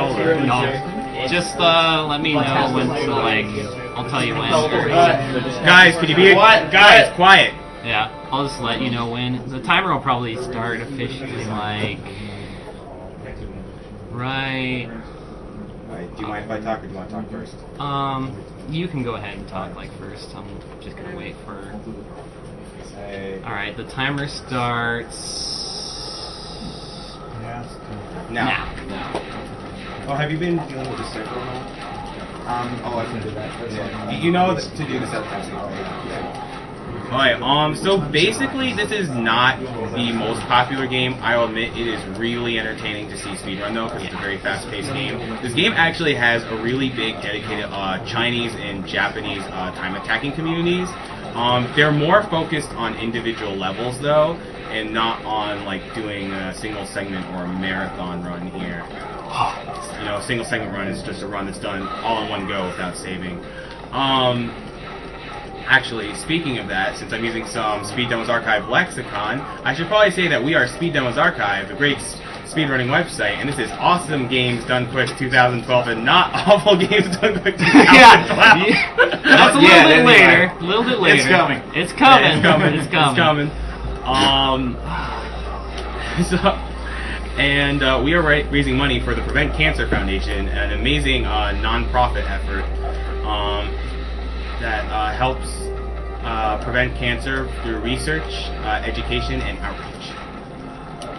y'all or y'all? Just let me know when to like. I'll tell you when. Guys, could you be guys quiet? Yeah, I'll just let you know when. The timer will probably start officially like right. Do you mind if I talk, or do you want to talk first? You can go ahead and talk like first. I'm just gonna wait for. All right, the timer starts. Now. Oh, have you been dealing with the server at all? I can do that. Yeah. You know that to do this at the time. Alright, so basically this is not the most popular game. I'll admit it is really entertaining to see speedrun though, because it's a very fast-paced game. This game actually has a really big dedicated Chinese and Japanese time attacking communities. They're more focused on individual levels though, and not on like doing a single segment or a marathon run here. You know, a single segment run is just a run that's done all in one go without saving. Actually, speaking of that, since I'm using some Speed Demos Archive lexicon, I should probably say that we are Speed Demos Archive, a great speedrunning website, and this is awesome games done quick 2012 and not awful games done quick 2012. Yeah, that's a little bit later. A little bit later. It's coming. It's coming. It's coming. It's coming. We are raising money for the Prevent Cancer Foundation, an amazing non-profit effort that helps prevent cancer through research, education, and outreach.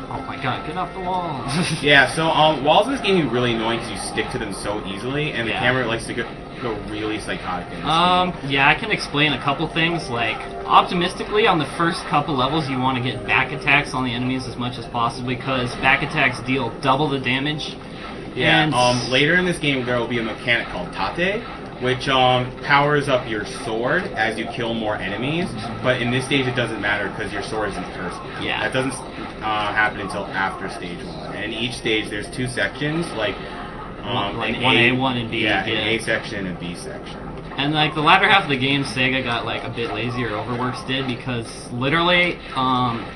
Oh my god, get off the wall! Yeah, so walls in this game are really annoying because you stick to them so easily, and the camera likes to go really psychotic in this game. Yeah, I can explain a couple things. Like, optimistically, on the first couple levels, you want to get back attacks on the enemies as much as possible, because back attacks deal double the damage. Yeah, and later in this game, there will be a mechanic called Tate, which powers up your sword as you kill more enemies, but in this stage it doesn't matter because your sword isn't cursed. Yeah. That doesn't happen until after stage 1. And in each stage there's 2 sections, like like an 1A, 1 and B. Yeah, an A section and a B section. And like the latter half of the game, Sega got like a bit lazy, or Overworks did, because literally,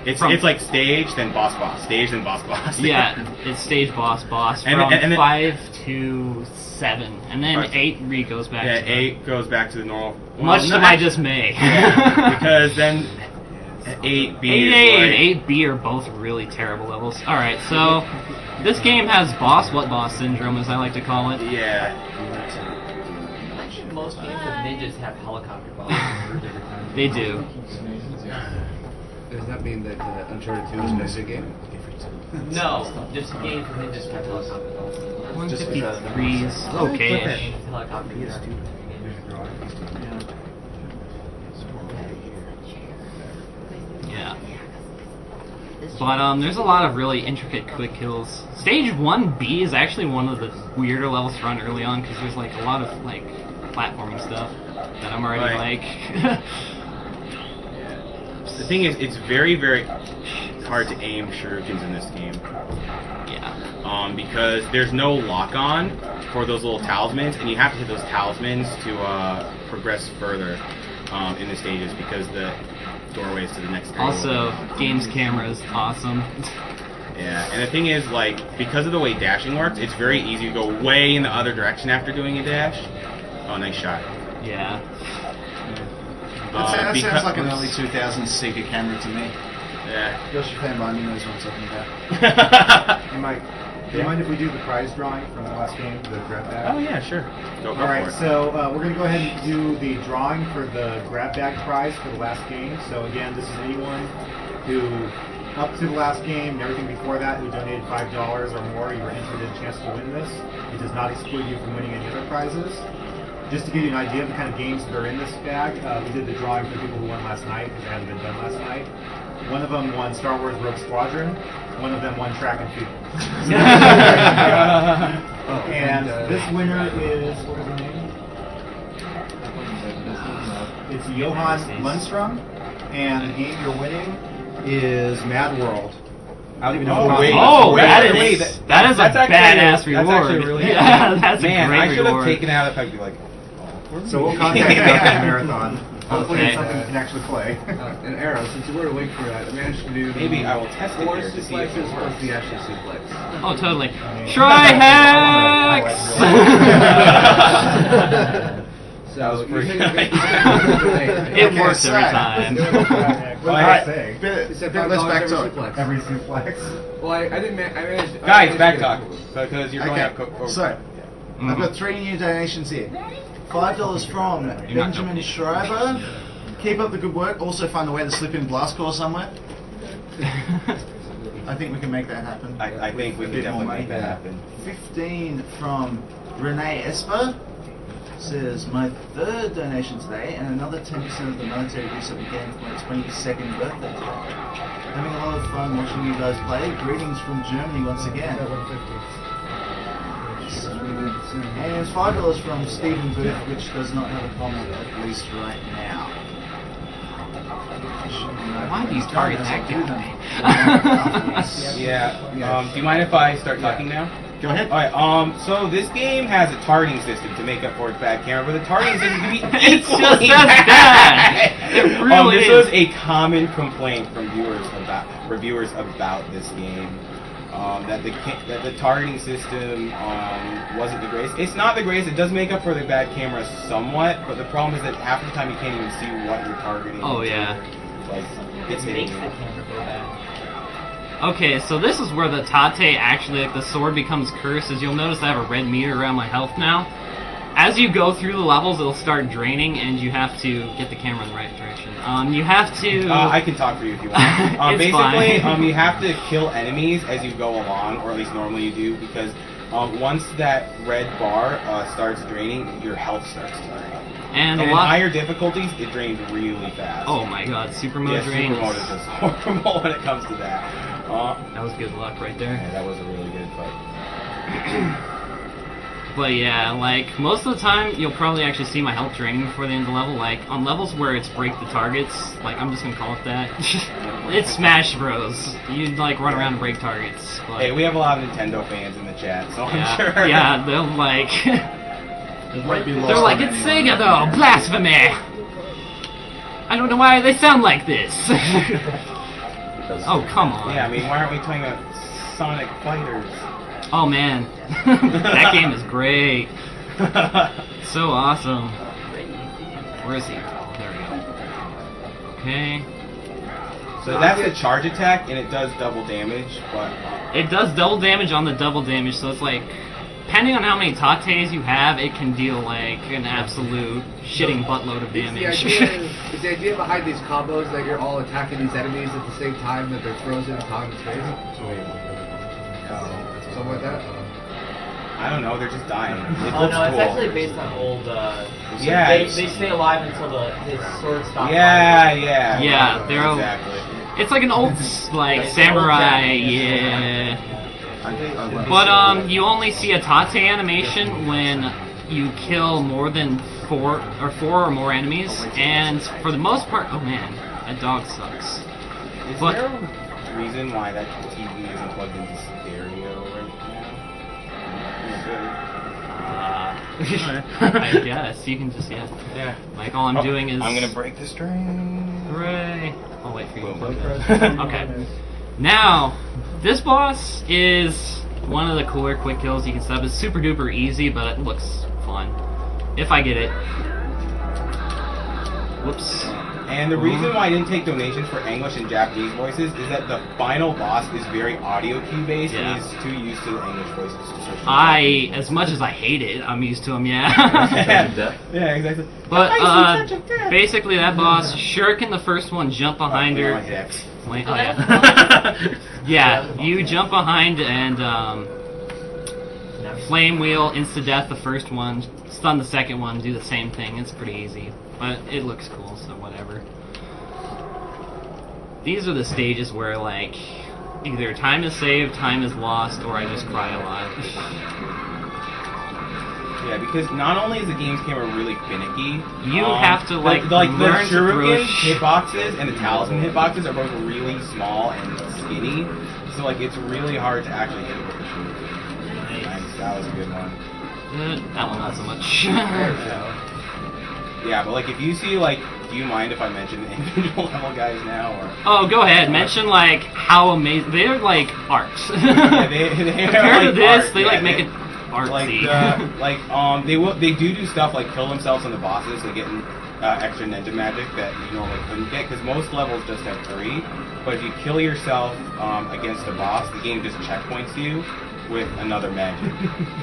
it's like stage then boss, stage then boss. Yeah, it's stage boss from 5 to 7, and then 8 goes back. Yeah, to 8 goes back to the normal. Much to my dismay. Yeah, because then 8B 8A and 8B are both really terrible levels. All right, so this game has what boss syndrome, as I like to call it. Yeah. Most games with ninjas have helicopter bosses. They do. Does that mean that Uncharted 2 is an exit game? No, just games with ninjas have helicopter bosses. 153's okay-ish. Helicopter Yeah. But there's a lot of really intricate quick kills. Stage 1B is actually one of the weirder levels to run early on, because there's like a lot of like platforming stuff that I'm already like. The thing is, it's very, very hard to aim shurikens in this game. Yeah. Because there's no lock-on for those little talismans, and you have to hit those talismans to progress further in the stages, because the doorways to the next area. Also, game's camera is awesome. Yeah, and the thing is, like, because of the way dashing works, it's very easy to go way in the other direction after doing a dash. Oh, nice shot. Yeah. That sounds like an early 2000s Sega camera to me. Yeah. Yoshi Fanbani knows what I'm talking about. Hey Mike, do you mind if we do the prize drawing from the last game, the grab bag? Oh yeah, sure. Go for Alright, it. so we're going to go ahead and do the drawing for the grab bag prize for the last game. So again, this is anyone who, up to the last game and everything before that, who donated $5 or more, you were entered in a chance to win this. It does not exclude you from winning any other prizes. Just to give you an idea of the kind of games that are in this bag, we did the drawing for the people who won last night, because it hadn't been done last night. One of them won Star Wars Rogue Squadron, one of them won track and field. And this winner is, what is her name? It's Johan Lundstrom, and the game you're winning is Mad World. I don't even know that is a badass reward. That's actually really yeah, that's man, a great I should reward. have taken it out if I'd be like, so we'll contact you after the marathon. Hopefully it's something you can actually play. An arrow, since you were awake for that, I managed to do maybe I will test it 4 here to see if it suplexes works. plus the actual suplex. Oh, totally. Try So That was pretty you nice. It works every time. What Alright. did I say? let's back Every talk. suplex. Well, I didn't. I managed. Guys, back talk. Because you're going Okay, out. so I've got 3 new donations here. $5 from Benjamin Schreiber. Keep up the good work. Also find a way to slip in Blastcore somewhere. I think we can make that happen. I think we can Bit more definitely make money. that happen. 15 from Renee Esper. Says my 3rd donation today, and another 10% of the monetary boost I'll be getting for my 22nd birthday today. Having a lot of fun watching you guys play. Greetings from Germany once again. And it's $5 from Stephen Booth, which does not have a comment at least right now. Why do you target active? Yeah. Do you mind if I start talking now? Go ahead. Alright, so this game has a targeting system to make up for its bad camera, but the targeting system can be It's just equally as bad. It really this is. was a common complaint from reviewers about this game. That the targeting system wasn't the greatest. It's not the greatest. It does make up for the bad camera somewhat, but the problem is that half the time you can't even see what you're targeting. Oh yeah. Like it's It hitting makes you. the camera go back. Okay, so this is where the Tate actually, like the sword becomes cursed. As you'll notice, I have a red meter around my health now. As you go through the levels, it'll start draining, and you have to get the camera in the right direction. You have to. I can talk for you if you want. It's Basically, fine. you have to kill enemies as you go along, or at least normally you do, because once that red bar starts draining, your health starts to drain. And a in lot. higher difficulties, it drains really fast. Oh my god, super mode yeah, drains. super mode is just horrible when it comes to that. That was good luck right there. Yeah, that was a really good fight. But yeah, like, most of the time, you'll probably actually see my health draining before the end of the level. Like, on levels where it's break the targets, like, I'm just gonna call it that. It's Smash Bros. You, like, run around and break targets. But, Hey, we have a lot of Nintendo fans in the chat, so yeah, I'm sure. yeah, they'll, like... It might be lost They're like, on it's anyone. Sega though! Blasphemy! I don't know why they sound like this! Oh, come on. Yeah, I mean, why aren't we talking about Sonic Fighters? Oh man, that game is great. So awesome. Where is he? There we go. Okay. So that's a charge attack, and it does double damage, but... It does double damage on the double damage, so it's like, depending on how many Tates you have, it can deal like an absolute shitting buttload of damage. Is the idea behind these combos that you're all attacking these enemies at the same time that they're frozen upon its face? Something like that? I don't know, they're just dying. It Oh looks no, it's cool. actually based on old. Yeah, They it's- stay alive until his sword stops. Yeah, yeah. Yeah, they're all- exactly. It's like an old, like, It's samurai, old yeah. I think I went- But, you only see a Tate animation when you kill more than four or more enemies, and for the most part, oh man, that dog sucks. Is But- there a reason why that TV isn't plugged into stereo right now? I guess, you can just, yeah. Yeah. Like, all I'm doing is... I'm gonna break the string. Hooray! I'll wait for you to Boom. plug that. Okay. Now, this boss is one of the cooler quick kills you can set up. It's super duper easy, but it looks fun. If I get it. Whoops. And the reason why I didn't take donations for English and Japanese voices is that the final boss is very audio cue based, Yeah. and he's too used to the English voices. As much as I hate it, I'm used to them, yeah. Yeah, exactly. But, basically that boss, Shuriken the first one, jump behind her. Wait, oh yeah. Yeah, you jump behind and, flame wheel, insta-death the first one, stun the second one, do the same thing. It's pretty easy. But it looks cool, so whatever. These are the stages where, like, either time is saved, time is lost, or I just cry a lot. Yeah, because not only is the game's camera really finicky, You have to, like, the learn to shuriken push. hitboxes and the talisman hitboxes are both really small and skinny, so like it's really hard to actually hit it with the shuriken. Nice, that was a good one. That one not so much. Yeah, but like if you see like, do you mind if I mention the individual level guys now or? Oh, go ahead. Mention, like, how amazing... They're, like, art. Yeah, they are, Compared to like, this, art. they, Yeah, like, make it... artsy. They do stuff like kill themselves on the bosses to get extra ninja magic that you normally couldn't get, because most levels just have 3. But if you kill yourself against a boss, the game just checkpoints you with another magic.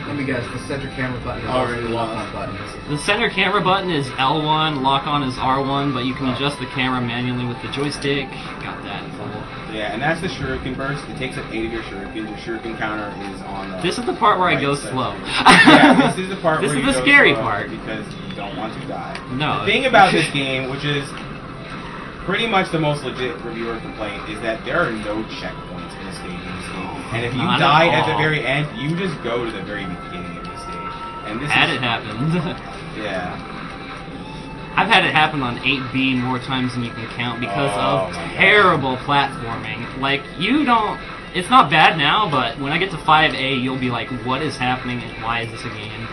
Let me guess, the center camera button is also the lock-on button. The center camera button is L1, lock-on is R1, but you can adjust the camera manually with the joystick. Got that full. Yeah, and that's the shuriken burst. It takes up 8 of your shuriken. Your shuriken counter is on the... This is the part where I go side. slow. Yeah, this is the part This where is you the go scary slow part. because you don't want to die. No. The thing about this game, which is pretty much the most legit reviewer complaint, is that there are no checkpoints in a stage in this game. And if you Not die at at the all. very end, you just go to the very beginning of the stage. And this Had is... it happened. Yeah. I've had it happen on 8B more times than you can count because Oh, of my God. terrible platforming. Like, you don't... It's not bad now, but when I get to 5A, you'll be like, what is happening and why is this a game?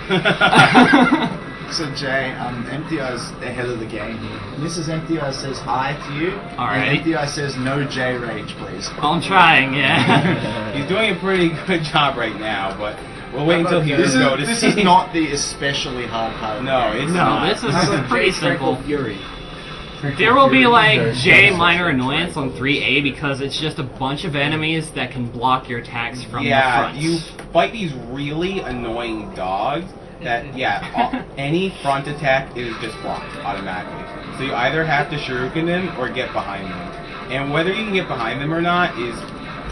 So Jay, MTI's ahead of the game here. Mrs. MTI says hi to you. Alright. And MTI says no J rage, please. I'm trying, yeah. He's doing a pretty good job right now, but we'll wait until he This does go to is see. not the especially hard part. of the No, game. it's No, not. this is How about pretty Jay's Tranquil simple. Fury? There will be like J minor annoyance on 3A because it's just a bunch of enemies that can block your attacks from the Yeah, front. you fight these really annoying dogs that, any front attack is just blocked automatically. So you either have to shuriken them or get behind them. And whether you can get behind them or not is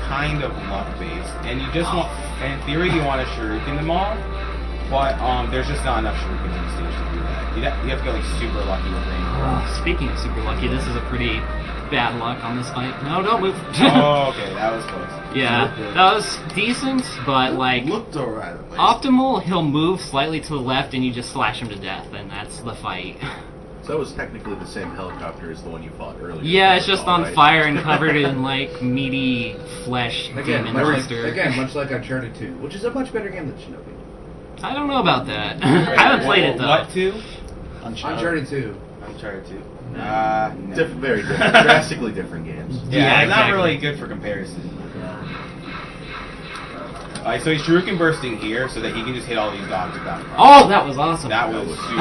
kind of luck-based. And you just want, and in theory, you want to shuriken them all, but there's just not enough shuriken in the stage to do that. You have to get like super lucky with range. Speaking of super lucky, this is a pretty bad luck on this fight. No, don't move. Oh, okay, that was close. Yeah, that was decent, but like Looked alright at least. optimal, he'll move slightly to the left and you just slash him to death, and that's the fight. So that was technically the same helicopter as the one you fought earlier. Yeah, it's just on right? fire and covered in like meaty flesh Again, demon much monster. much like Uncharted 2, which is a much better game than Shinobi. I don't know about that. I haven't played it though. What two? Uncharted 2. Uncharted 2. No. Very different, drastically different games. Yeah, Yeah, it's not exactly. really good for comparison. Alright, so he's shuriken bursting here so that he can just hit all these dogs with that. Oh, that was awesome. That was super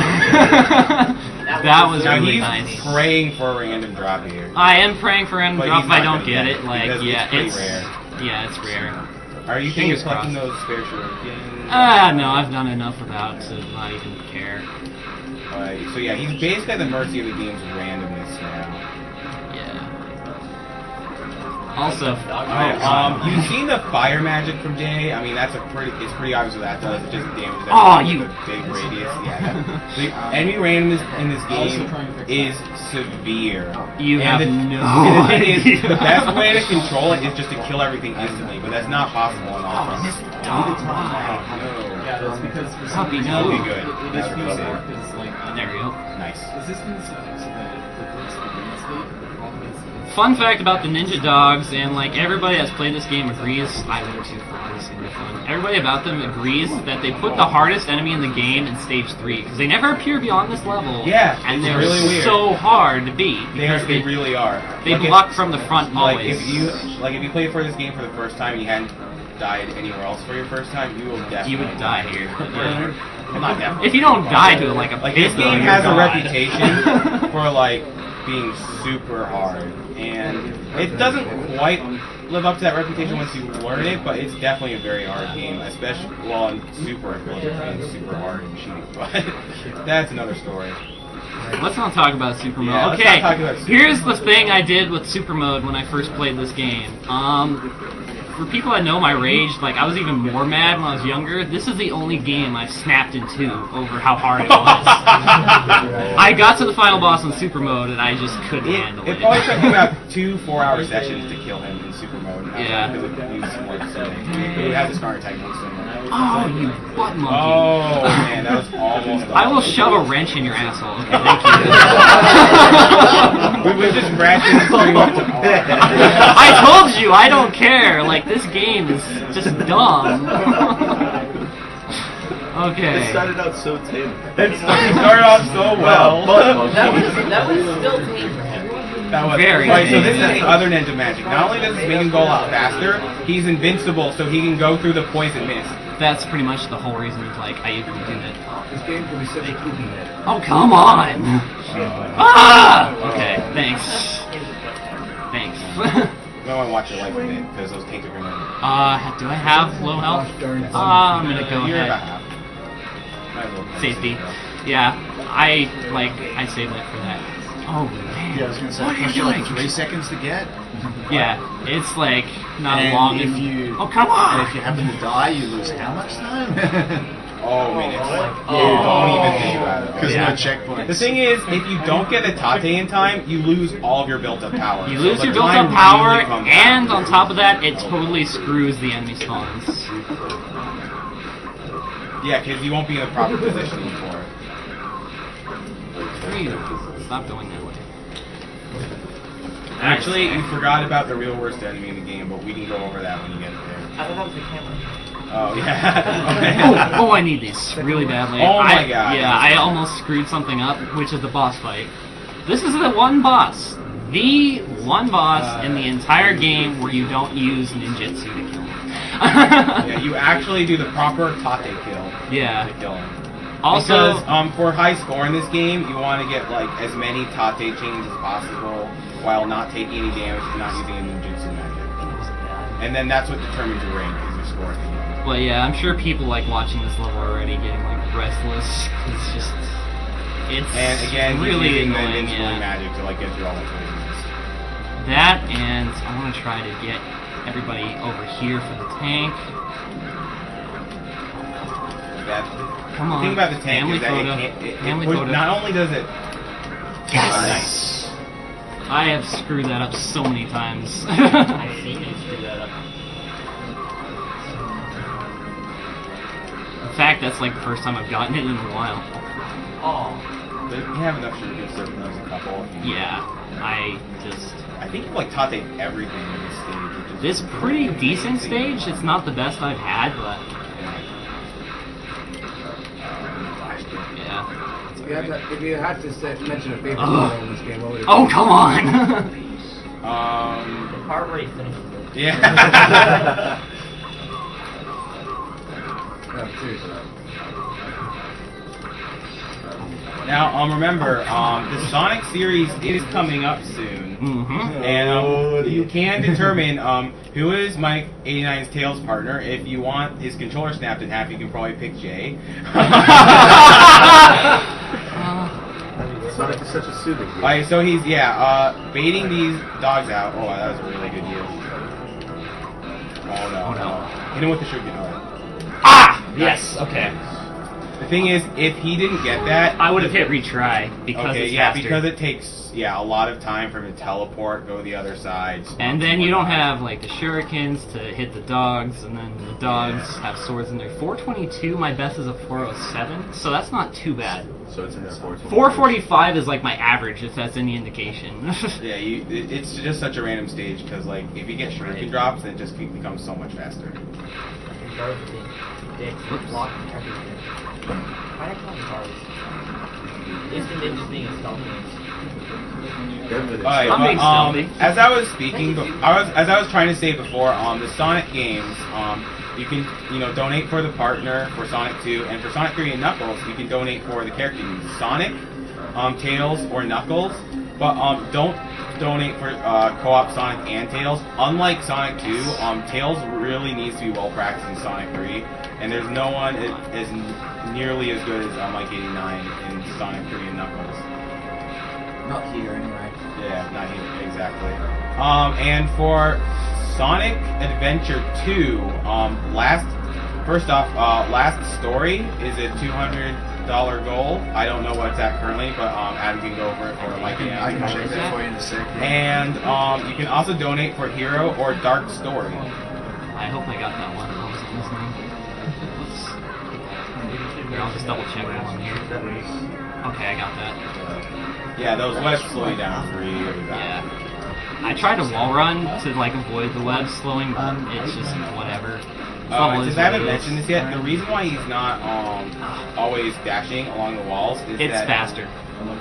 That was Now really he's nice. praying for a random drop here. I am praying for random But drop he's if I not don't gonna get get it. it, Like, because yeah, it's pretty it's rare. Yeah, it's rare. Are you thinking of Fingers collecting crossed. those spare shuriken? No, I've done enough without to not even care. Alright, so yeah, he's basically at the mercy of the game's randomness now. Yeah. Also, You've seen the fire magic from Jay. I mean, it's pretty obvious what that does. It just damages Oh, everything you- with a big radius. Yeah. The enemy randomness in this game is severe. You And have the, no and the thing is, idea. the best way to control it is just to kill everything instantly, but that's not possible on all fronts. Oh, No. Yeah, that's because for some Puppy, reason no. Okay, good. it That's is what feasible I'm because like there we go. Nice. resistance so that the burst the green state always Fun fact about the Ninja Dogs, and like everybody that's played this game agrees, I went too far, this is really fun. Everybody about them agrees that they put the hardest enemy in the game in stage 3, because they never appear beyond this level. Yeah, and it's they're really weird. so hard to beat. They because really are. They Like, block from the front Like always. if you played for this game for the first time and you hadn't died anywhere else for your first time, you will definitely You would die here. Well, not definitely. If you don't die to it like a Like this pit, though, game you're has a God. reputation for like being super hard, and it doesn't quite live up to that reputation once you learn it, but it's definitely a very hard game, especially and super equivalent being super hard and cheating. But that's another story. Let's not talk about Super Mode. Yeah, let's okay, not talk about Super here's Mode. the thing I did with Super Mode when I first played this game. For people that know my rage, like I was even more mad when I was younger. This is the only game I've snapped in two over how hard it was. I got to the final boss in Super Mode and I just couldn't handle It it. probably took me about 2 4-hour sessions to kill him in super mode. Yeah. Because it used some like it had the start technique. So. Oh, you butt monkey. Oh man, that was almost. I will shove a wrench in your asshole. Okay, thank you. We just ratcheted pretty much. I told you, I don't care. Like, this game is just dumb. Okay. It started out so tame. It started off so well. that was still tame for him. That was Very right. So this is tame. the other ninja magic. Not only does this make him go a lot faster, he's invincible, so he can go through the poison mist. that's pretty much the whole reason like I even do it. This game can be such a poopy net. Oh, come on! Ah! Okay, thanks. Thanks. You might want to watch your life with it, because those tanks are going to... Do I have low health? I'm gonna go You're ahead. about half. Might as well Safety. save Yeah, I saved it for that. Oh man. Yeah, I was gonna say, What are you it took like doing? 3 seconds to get. Yeah, it's like not And long. if you, Oh come and on! if you happen to die, you lose how much time? Oh, minutes. Oh. Don't even think about it. Because Yeah. no checkpoints. The thing is, if you don't get the Tate in time, you lose all of your built-up power. You So lose the your built time up power, really comes and down on to top of that, it totally screws the enemy spawns. Yeah, because you won't be in the proper positioning for it. Stop going that way. Actually, you forgot about the real worst enemy in the game, but we can go over that when you get there. I thought that was the camera. Oh, yeah. Oh, I need these really badly. Oh my god. Yeah, I almost screwed something up, which is the boss fight. This is the one boss. The one boss in the entire game where you don't use ninjutsu to kill him. Yeah, you actually do the proper Tate kill Yeah. to kill him. Also, Because, for high score in this game, you want to get like as many Tate chains as possible while not taking any damage and not using a ninjutsu magic. And then that's what determines your rank, is your score. but yeah, I'm sure people like watching this level already getting like restless. It's And again, really using the annoying. ninja Yeah. magic to like get through all the poisons. That, and I want to try to get everybody over here for the tank. Come The on. thing about the tank Family is that photo. it Family push- photo. not only does it Yes! I have screwed that up so many times. I've seen you screw that up. In fact, that's like the first time I've gotten it in a while. Oh. you have enough sugar to serve those a couple. Yeah, I think like Tate everything in this stage, which is this pretty decent stage. It's not the best I've had, but yeah. If you had to mention a favorite Ugh. level in this game, what would it be? Oh come on! The part where he finishes it. Yeah. No, seriously. Now, remember, the Sonic series is coming up soon, Mm-hmm. and you can determine who is Mike 89's Tails partner. If you want his controller snapped in half, you can probably pick Jay. Sonic is such a soothing game. Alright, so he's baiting these dogs out. Oh, that was a really good deal. Oh no, no. Hit him with the sugar. Ah! Yes. Okay. The thing is, if he didn't get that, I would have hit retry because it's faster. because it takes a lot of time for him to teleport, go to the other side. And then you don't have like the shurikens to hit the dogs, and then the dogs have swords in there. 422, my best is a 407, so that's not too bad. So it's in there 445 is like my average, if that's any indication. Yeah, it's just such a random stage because like if you get shuriken drops, then it just becomes so much faster. Blocking everything. Why did I call them cards? Instant ninjas being a stealth Alright, I'm being stealthy. as I was speaking, as I was trying to say before, the Sonic games, you can donate for the partner for Sonic 2, and for Sonic 3 and Knuckles, you can donate for the character you use, Sonic, Tails, or Knuckles, but don't donate for co-op Sonic and Tails. Unlike Sonic 2, Tails really needs to be well practiced in Sonic 3, and there's no one as nearly as good as Mike 89 in Sonic 3 and Knuckles. Not here, anyway. Yeah, not here, exactly. And for Sonic Adventure 2, last story is a $200 goal. I don't know what it's at currently, but Adam can go over it for Mike and I can check that for you in a second. And you can also donate for Hero or Dark Story. I hope I got that one. I wasn't listening. Oops. Here, I'll just double check that one here. Okay, I got that. Yeah, those webs slow you down for you. Yeah. I tried to wall run to like avoid the web slowing, but it's just whatever. Since I haven't mentioned this yet, the reason why he's not always dashing along the walls is It's that faster.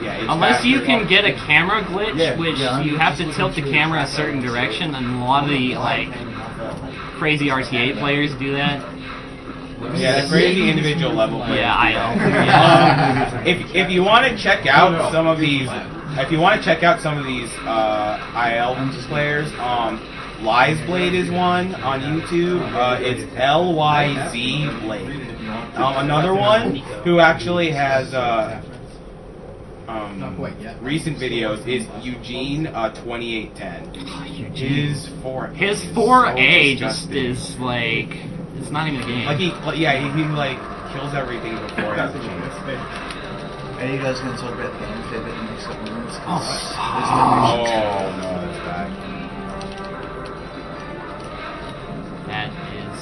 Yeah, it's Unless faster. you can get a camera glitch, Yeah, which yeah, you have to tilt the camera a certain direction, and a lot of the like crazy RTA players do that. Yeah, the crazy individual level players. Yeah, I know. Yeah. If you want to check out some of these, IL players, Liesblade is one on YouTube. It's LYZ Blade. Another one who actually has recent videos is Eugene 2810. His 4A just is like, it's not even a game. Like he like kills everything before he has a chance. Are you guys going to talk about the fair bit in the next couple of minutes? Oh no, that's bad. That is,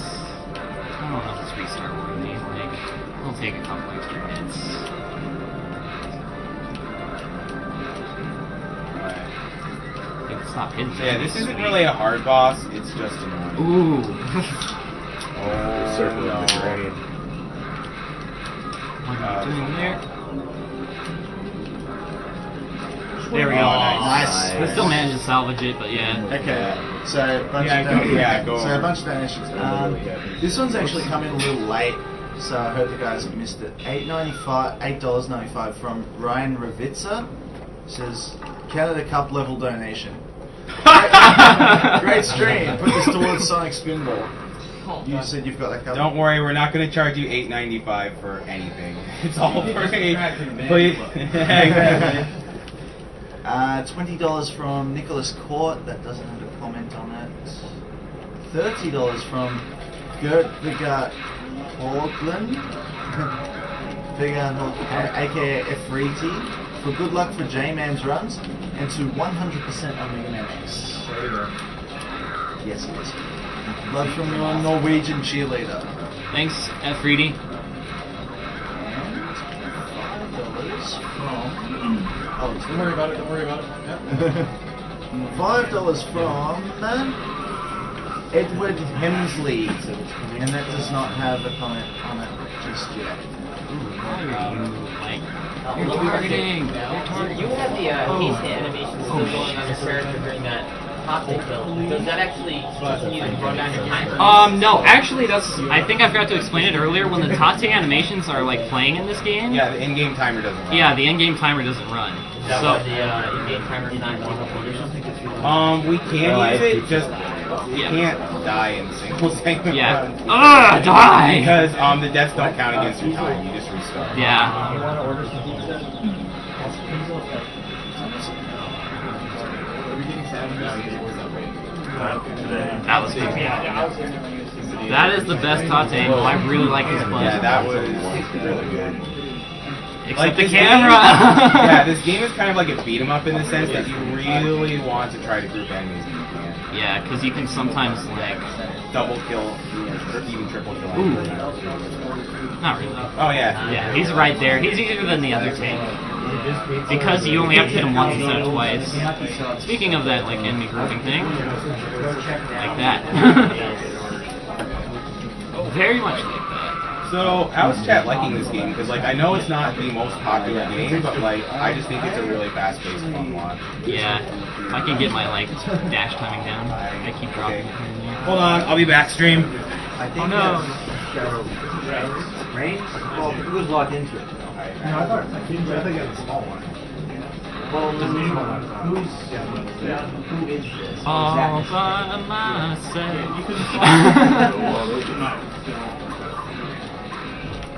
I don't know if it's restart worthy. Like, it'll take a couple extra hits. Stop hitting. Yeah, this isn't really a hard boss. It's just annoying. Ooh. Circle no. of the drain. What are you doing there? There we go. Nice. We still managed to salvage it, but yeah. Okay, so a bunch of donations. This one's actually come in a little late, so I hope you guys have missed it. $8.95 from Ryan Ravitza. Says Canada Cup level donation. Great stream. Put this towards Sonic Spinball. You said you've got that covered. Don't worry, we're not going to charge you $8.95 for anything. It's all for $20 from Nicholas Court. That doesn't have a comment on it. $30 from Gert Vigard Horgland, aka Efriti, for good luck for J-Man's runs and to 100% on Mega Man X. Yes, it is. Love from your Norwegian cheerleader. Thanks, F3D. And $5 from. Don't worry about it. Yeah. $5 from Edward Hemsley, and that does not have a comment on it just yet. Why are you, like, you're targeting? You have the haste animation still going on the character during that hostage kill. Does that actually continue to run down your timer? No, actually I think I forgot to explain it earlier. When the Tate animations are like playing in this game, Yeah, the in-game timer doesn't run. yeah, the in-game timer doesn't run. Is that why the in-game timer is not on? We can use it, just you can't die in single segment Yeah. runs. Die! Because the deaths don't count against your time, you just restart. Yeah. You want to order some pizza? That was good. That is the best Tate. I really like his play. Yeah, that was really good. Except the this camera. Game, yeah, this game is kind of like a beat 'em up in the sense that you really want to try to group enemies if you can. Yeah, because you can sometimes like Double kill, or even triple kill. Ooh. Not really. Oh yeah. Yeah, he's right there. He's easier than the other tank. Because you only have to hit him once instead of twice. Speaking of that, like, enemy grouping thing, like that. Very much like that. So, how's chat liking this game? Because, like, I know it's not the most popular game, but, like, I just think it's a really fast-paced, fun watch. Yeah, if I can get my, like, dash timing down, I keep dropping it. Hold on, I'll be back, stream. Oh no. Rain? Well, it was logged into it. No, I think it's a small one. Well, who is this? All by myself.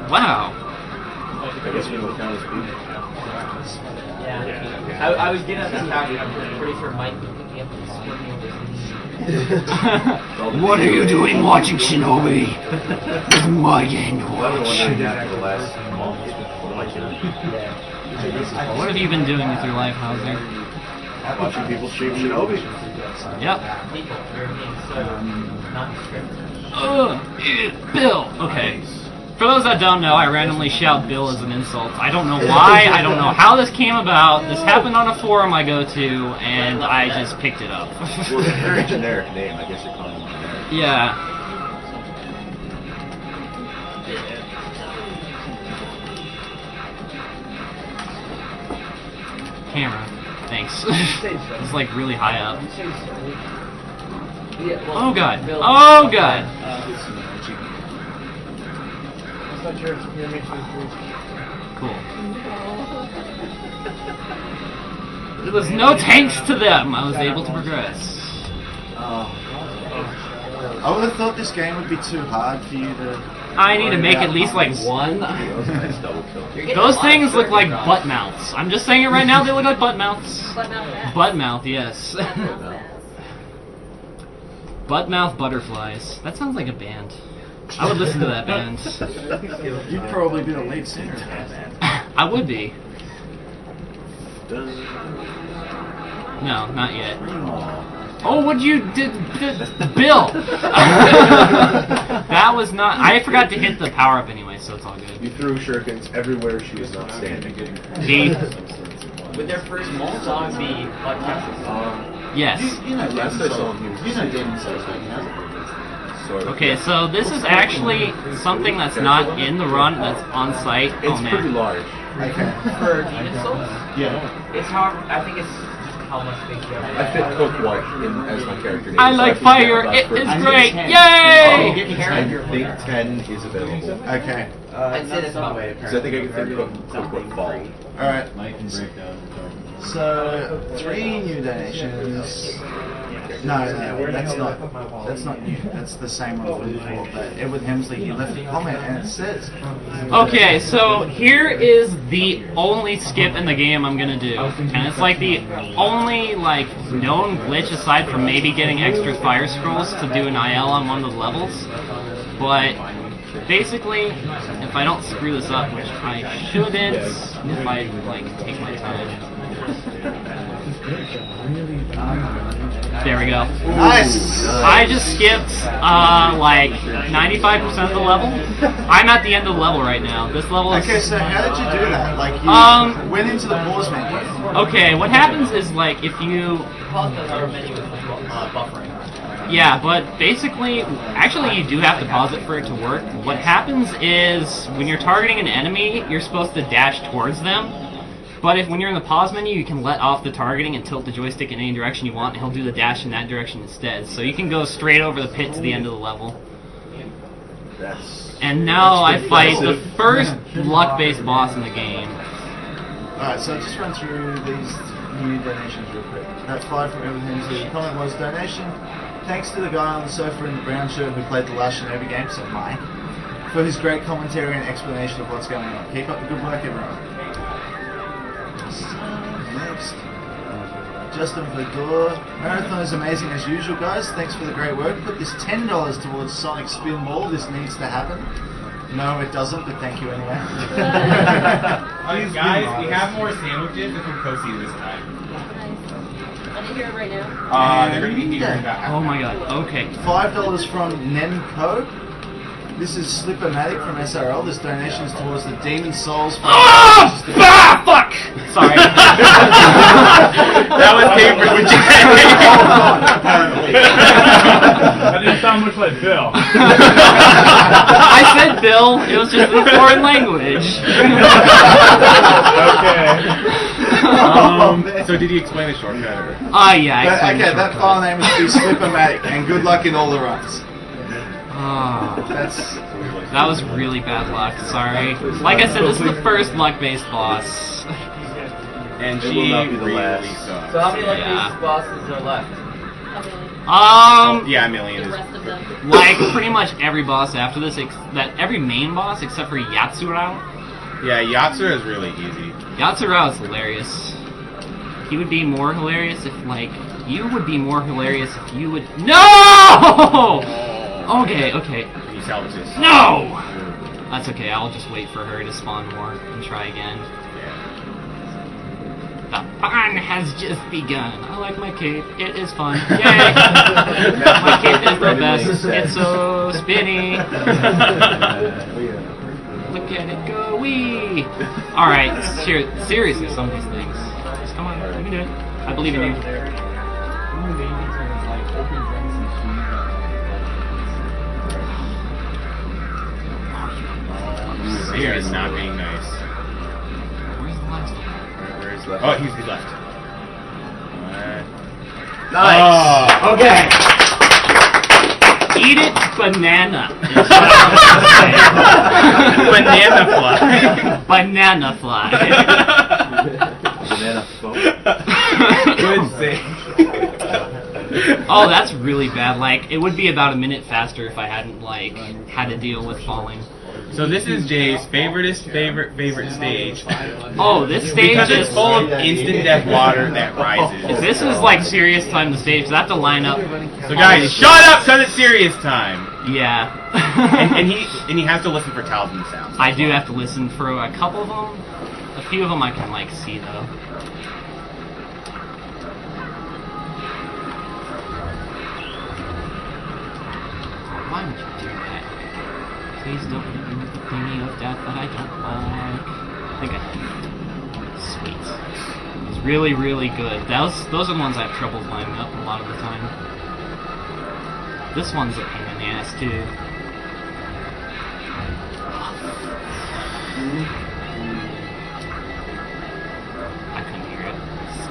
Wow. I guess we will count as speed. Yeah. I was getting on this topic. I'm pretty sure Mike was picking up and squirting over his What are you doing watching Shinobi? It's my game to Well, watch. everyone did that for the last month. What have you been doing with your life, Hauser? Watching people stream Shinobi. Yep. people. They're being so nondescript. Bill. Okay. For those that don't know, I randomly shout Bill as an insult. I don't know why. I don't know how this came about. This happened on a forum I go to, and I just picked it up. Well, it's a very generic name. I guess you're calling it generic. Yeah. Camera. Thanks. It's like really high up. Oh god. Oh god. thought your mission was Cool. There was no tanks to them. I was able to progress. I would have thought this game would be too hard for you to... I need to make at least like one. Nice double kill. Those things look like butt mouths. I'm just saying it right now, they look like butt mouths. Butt mouth bass. Butt mouth, yes. Butt mouth bass. Butt mouth butterflies. That sounds like a band. I would listen to that band. You'd probably be the lead singer of that band. I would be. No, not yet. Oh, what you did, Bill? That was not. I forgot to hit the power up anyway, so it's all good. You threw shurikens everywhere she is not standing. Would their first song be Butt Captain? Yes. You know, Last I saw him, he was Damon Souls, don't you? sort of. Okay, so this is actually something that's not in the run, that's on site. It's Oh pretty man. large. Okay. For Demon Souls? Yeah. It's how, I think it's how much they get. I fit Cook White in as my character name. I so like think fire. that It last is person- great. I Yay! think 10 is available. Okay. I'd say that's about So I think I can fit Cook White Fall. Alright. So, 3 new donations. No, that's not new. That's the same one from before. But Edward Hemsley, he left a comment and it says... Okay, so here is the only skip in the game I'm gonna do. And it's like the only like known glitch aside from maybe getting extra fire scrolls to do an IL on one of the levels. But basically, if I don't screw this up, which I shouldn't, if I like take my time. There we go. Nice! I just skipped like 95% of the level. I'm at the end of the level right now. This level is... Okay, so how did you do that? Like, you went into the pause menu. Okay, what happens is like if you... Pause does our menu with buffering. Yeah, but basically, actually you do have to pause it for it to work. What happens is when you're targeting an enemy, you're supposed to dash towards them. But when you're in the pause menu, you can let off the targeting and tilt the joystick in any direction you want, and he'll do the dash in that direction instead. So you can go straight over the pit to the end of the level. And now I fight the first luck-based boss in the game. Alright, so just run through these new donations real quick. That's 5 from everything. So the comment was donation. Thanks to the guy on the sofa in the brown shirt who played the last Shinobi game, so Mike, for his great commentary and explanation of what's going on. Keep up the good work, everyone. Next, Justin Vidor. Marathon is amazing as usual, guys. Thanks for the great work. Put this $10 towards Sonic Spin Ball. This needs to happen. No, it doesn't, but thank you anyway. Guys, we have more sandwiches and some Kosi this time. I didn't hear it right now. They're going to be here back. Oh my god, okay. $5 from Nemco. This is Slippermatic from SRL. This donation is towards the Demon Souls. Fuck! Sorry. That was paper with That didn't sound much like Bill. I said Bill, it was just a foreign language. Okay. So did you explain the shortcut? Yeah, I explained the Okay, that shortcut. file name is be Slippermatic, and good luck in all the runs. That was really bad luck, sorry. Like I said, this is the first luck-based boss. And It she will not be the really last. sucks. So how many Yeah. luck-based bosses are left? Yeah, a million The is. rest of them. Like, pretty much every boss after this, every main boss except for Yatsurao. Yeah, Yatsura is really easy. Yatsurao is hilarious. He would be more hilarious if, like, you would be more hilarious if you would... No! Okay. Can you salvage this? No! That's okay, I'll just wait for her to spawn more and try again. The fun has just begun. I like my cape. It is fun. Yay! My cape is the best. It's so spinny. Look at it go wee! Alright, seriously, some of these things. Just come on, you can do it. I believe in you. Here is not being nice. Where's the last one? Where's left? Oh, he's left. Nice. Oh. Okay. Eat it, banana. Banana fly. Banana fly. Banana phone. Good save. Oh, that's really bad. Like, it would be about a minute faster if I hadn't, like, had to deal with falling. So this is Jay's favorite stage. Oh, this stage Because it's is... full of instant death water that rises. This is, like, serious time to stage. So I have to line up... So guys, shut up because it's serious time. Yeah. And he has to listen for talisman sounds. I do have to listen for a couple of them. A few of them I can, like, see, though. Why would you do that? Please don't hit me with the thingy of death that I don't like. I think I hit it. Sweet. It's really, really good. Those are the ones I have trouble lining up a lot of the time. This one's a pain in the ass, too. I couldn't hear it.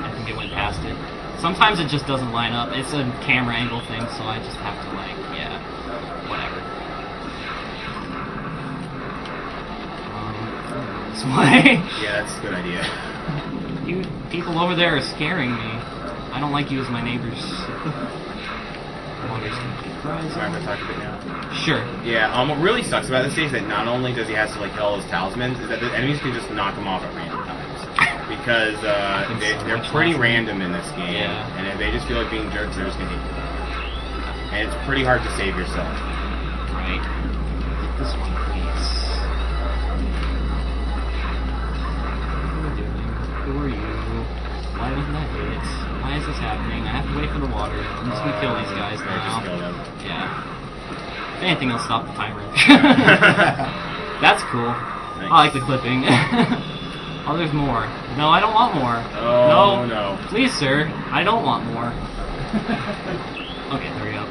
I think it went past it. Sometimes it just doesn't line up. It's a camera angle thing, so I just have to, like, yeah, whatever. This way. Yeah, that's a good idea. You people over there are scaring me. I don't like you as my neighbors. Sorry, I'm gonna talk a bit now. Sure. Yeah, what really sucks about this stage is that not only does he have to like kill all his talismans, is that the enemies can just knock him off at random times. Because they're pretty random in this game, Yeah. and if they just feel like being jerks, they're just gonna hit you. And it's pretty hard to save yourself. Right. This one, please. Who are you? Why didn't I hit? Why is this happening? I have to wait for the water. I'm just gonna kill these guys Or just kill now. them. Yeah. If anything, I'll stop the timer. That's cool. Nice. I like the clipping. Oh, there's more. No, I don't want more. Oh, no. Please, sir. I don't want more. Okay, there we go.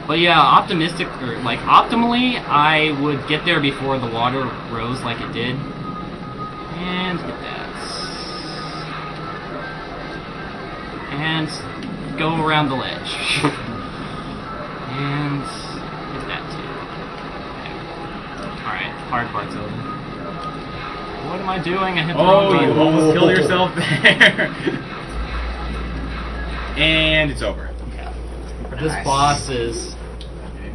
But yeah, optimally, I would get there before the water rose like it did. And get that. And go around the ledge. And get that too. Okay. Alright, hard part's over. What am I doing? I hit the wrong Oh, you button. almost killed yourself there. And it's over. This boss is...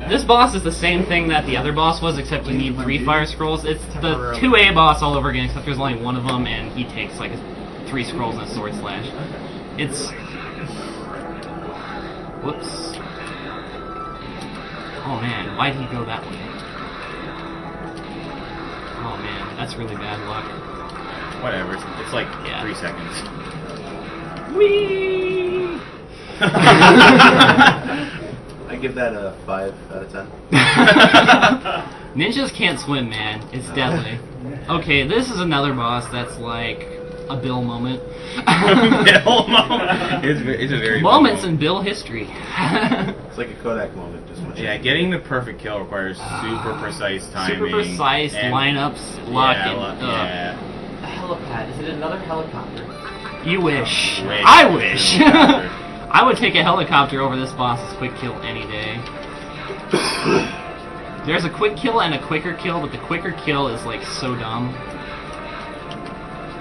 This boss is the same thing that the other boss was, except you need 3 fire scrolls. It's the 2A boss all over again, except there's only one of them, and he takes like 3 scrolls and a sword slash. It's... Whoops. Oh man, why'd he go that way? Oh man, that's really bad luck. Whatever, it's like Yeah. 3 seconds. Whee! I give that a 5 out of 10. Ninjas can't swim, man. It's deadly. Okay, this is another boss that's like a Bill moment. Bill moment. It's a very Moments Bill in Bill history. It's like a Kodak moment. Just much. Yeah, getting the perfect kill requires super precise timing. Super precise and- lineups, luck, Yeah, and yeah. A helipad. Is it another helicopter? You wish. Wish. I wish. Helicopter. I would take a helicopter over this boss's quick kill any day. There's a quick kill and a quicker kill, but the quicker kill is like so dumb.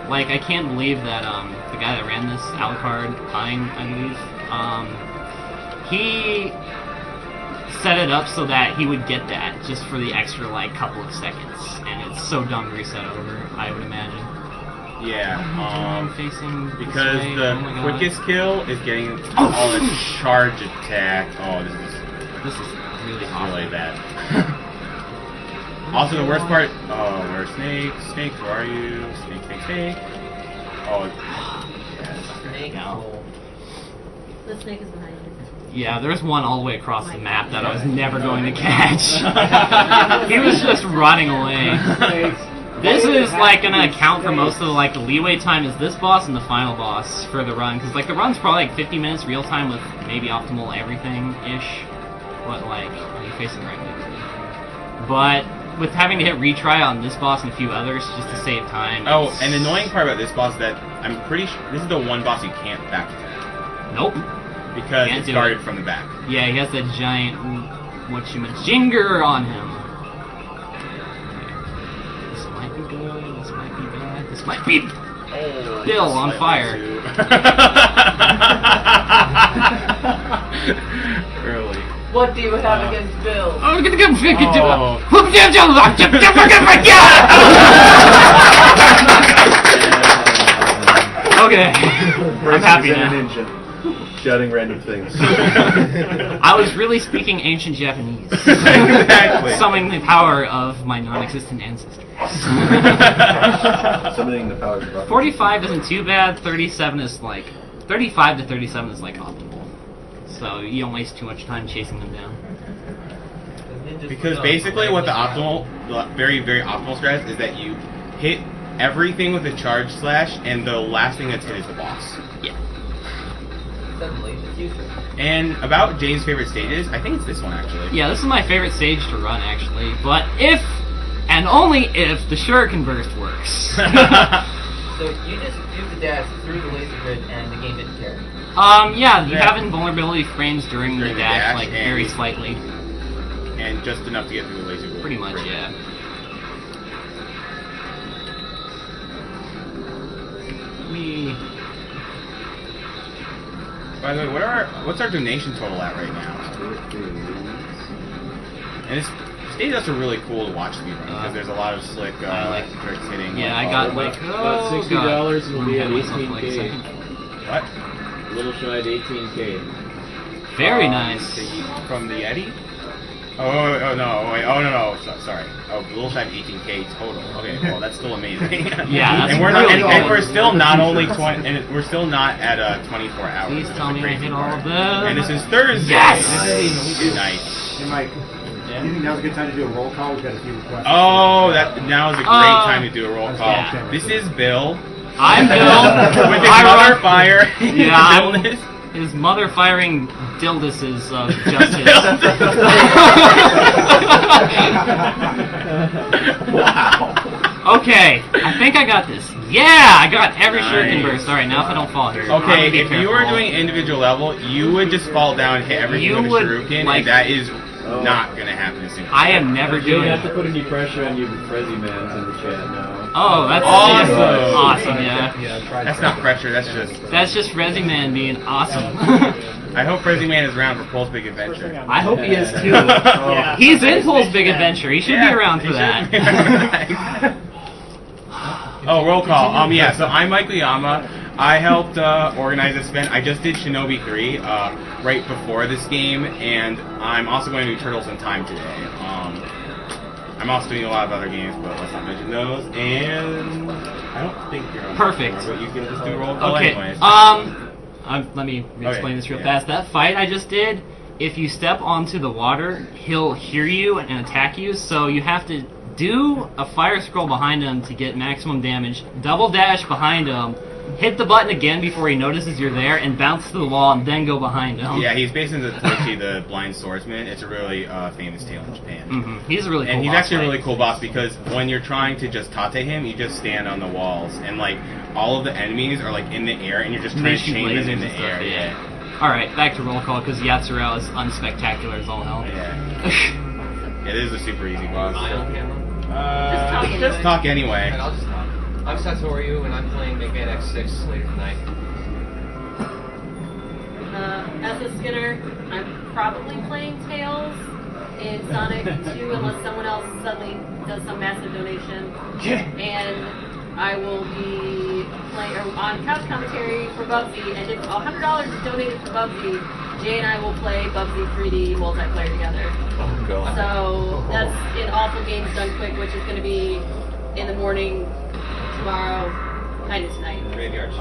Like, I can't believe that the guy that ran this, Alucard Pine, I believe, he set it up so that he would get that just for the extra like couple of seconds, and it's so dumb to reset over, I would imagine. Yeah, Facing this because way. the Oh my God. quickest kill is getting all the charge attack. Oh, This is really really bad. Also, the worst part. Oh, there are snakes. Snakes, where are you? Snake, snake, snake. Oh, Snake. No. The snake is behind you. Yeah, there's one all the way across the map that I was never going to catch. He was just running away. This is like gonna account for most of the like the leeway time is this boss and the final boss for the run, because like the run's probably like 50 minutes real time with maybe optimal everything ish, but like you're facing the right way. But with having to hit retry on this boss and a few others just to save time. oh, and the annoying part about this boss is that I'm pretty sure this is the one boss you can't back attack. Nope. Because Can't it's do guarded it. from the back. Yeah, he has that giant whatchamajinger on him. This might be good, this might be bad, this might be Bill on fire. Early. What do you have against Bill? I'm gonna get freaking Oh. Okay. I'm happy He's in now. an engine, shouting random things. I was really speaking ancient Japanese. Exactly. Summoning the power of my non-existent ancestors. Summoning the powers of 45 isn't too bad. 35 to 37 is like optimal. So you don't waste too much time chasing them down. Because basically what the very, very optimal strat is that you hit everything with a charge slash, and the last thing that's hit is the boss. Yeah. Suddenly, it's useless. And about Jane's favorite stages, I think it's this one actually. Yeah, this is my favorite stage to run actually. But if, and only if, the Shuriken Burst works. So you just do the dash through the laser grid and the game didn't care. Yeah, you have invulnerability frames during the dash, like and- very slightly. And just enough to get through the laser grid. Pretty much, yeah. By the way, what's our donation total at right now? And this stage is also really cool to watch speedrun because there's a lot of slick tricks hitting. Yeah, like, I got all like about $60 and we'll be at 18K. What? A little shy at 18K. Very nice. From the Eddie? Oh no! Wait, oh no! Sorry. Oh, a little shy of 18K total. Okay, well that's still amazing. Yeah, that's and we're not, really and cool. we're still not only 20, and we're still not at 24 hours. Please which tell is me the I crazy hit all part. of them. And this is Thursday. Yes! Nice. Hey Mike, do you think now's a good time to do a roll call? We've got a few requests. Oh, now is a great time to do a roll call. yeah. This is Bill. I'm Bill. With his I mother run- fire. Yeah, I'm his mother firing dilduses of justice. Wow. Okay, I think I got this. Yeah, I got every Shuriken Nice. Burst. Alright, now if I don't fall here. I'm Okay, gonna be if you were careful. doing individual level, you would just fall down and hit everything You with a would, shuriken, like- and that is not going to happen as soon as I am never You doing don't have it. to put any pressure on you, but Frezzy Man's in the chat now. Oh, that's Awesome. awesome, yeah. That's not pressure, that's just... That's just Resi Man being awesome. I hope Frezzy Man is around for Pole's Big Adventure. I hope he is too. Yeah. He's in Pole's Big Adventure. He should Yeah, be around he for should that. be around. Oh, roll call. Yeah, so I'm Mike Liyama. I helped organize this event. I just did Shinobi 3 right before this game, and I'm also going to do Turtles in Time today. I'm also doing a lot of other games, but let's not mention those. And I don't think you're on Perfect. But you can just do a roll call Okay. anyways. Let me explain this real yeah. fast. That fight I just did, if you step onto the water, he'll hear you and attack you. So you have to do a fire scroll behind him to get maximum damage. Double dash behind him. Hit the button again before he notices you're there, and bounce to the wall, and then go behind him. Yeah, he's based in the Tochi, the Blind Swordsman. It's a really famous tale in Japan. He's a really cool And he's boss actually a fight. really cool boss because when you're trying to just tate him, you just stand on the walls, and like all of the enemies are like in the air, and you're just trying to Shoot chain them lasers in the and stuff, air. yeah. Alright, back to roll call, because Yatsurao is unspectacular as all hell. Yeah. It is a super easy boss. Am I on camera? Just talk anyway. Alright, I'll just talk. I'm Satoru, and I'm playing Mega Man X6 later tonight. As a Skinner, I'm probably playing Tails in Sonic 2 unless someone else suddenly does some massive donation. And I will be playing on couch commentary for Bubsy, and if $100 is donated for Bubsy, Jay and I will play Bubsy 3D multiplayer together. Oh god. So that's in Awful Games Done Quick, which is going to be in the morning tomorrow, kind of tonight. Graveyard.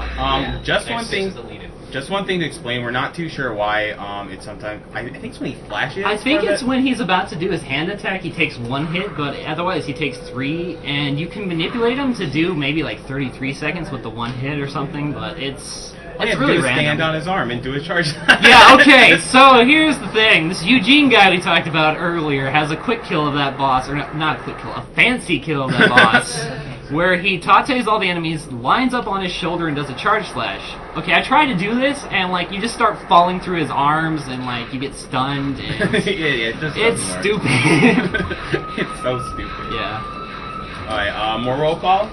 Just one X6 thing. is deleted. Just one thing to explain. We're not too sure why. It's sometimes. I think it's when he flashes. I think for a it's bit. when he's about to do his hand attack, he takes one hit, but otherwise he takes 3, and you can manipulate him to do maybe like 33 seconds with the one hit or something, but it's really do random. stand on his arm and do his charge. Yeah, okay, so here's the thing. This Eugene guy we talked about earlier has a quick kill of that boss, or not a quick kill, a fancy kill of that boss. where he tates all the enemies, lines up on his shoulder, and does a charge slash. Okay, I tried to do this, and like you just start falling through his arms, and like you get stunned. And yeah, it just it's doesn't work. stupid. It's so stupid. Yeah. Alright, more roll call?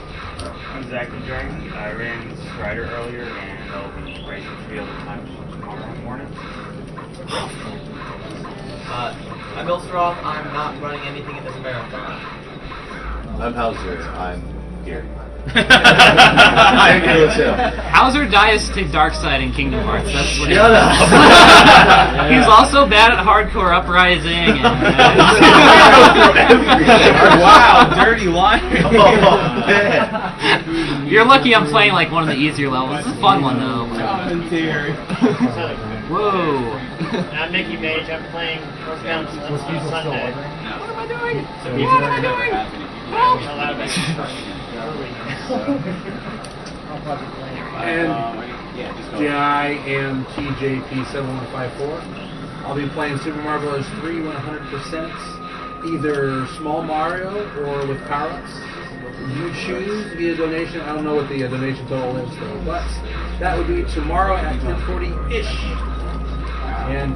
I'm Zach the Dragon. I ran Strider earlier, and I'll be racing to be able to time tomorrow morning. I'm Ilstrov. I'm not running anything in this marathon. I'm Hauser. I'm Gary. I'm Gary too. Hauser dies to Darkseid in Kingdom Hearts. That's what Shut up. He's also bad at Hardcore Uprising. And, Wow, dirty line. Oh, man. You're lucky I'm playing like one of the easier levels. It's a fun one though. Commentary. Whoa. I'm Mickey Mage. I'm playing First Down on Sunday. What am I doing? So What am I doing? Help! a lot of And I am TJP7154. I'll be playing Super Mario Bros. 3 100%, either Small Mario or with power-ups. You choose via donation. I don't know what the donation total is though, but that would be tomorrow at 10:40-ish. And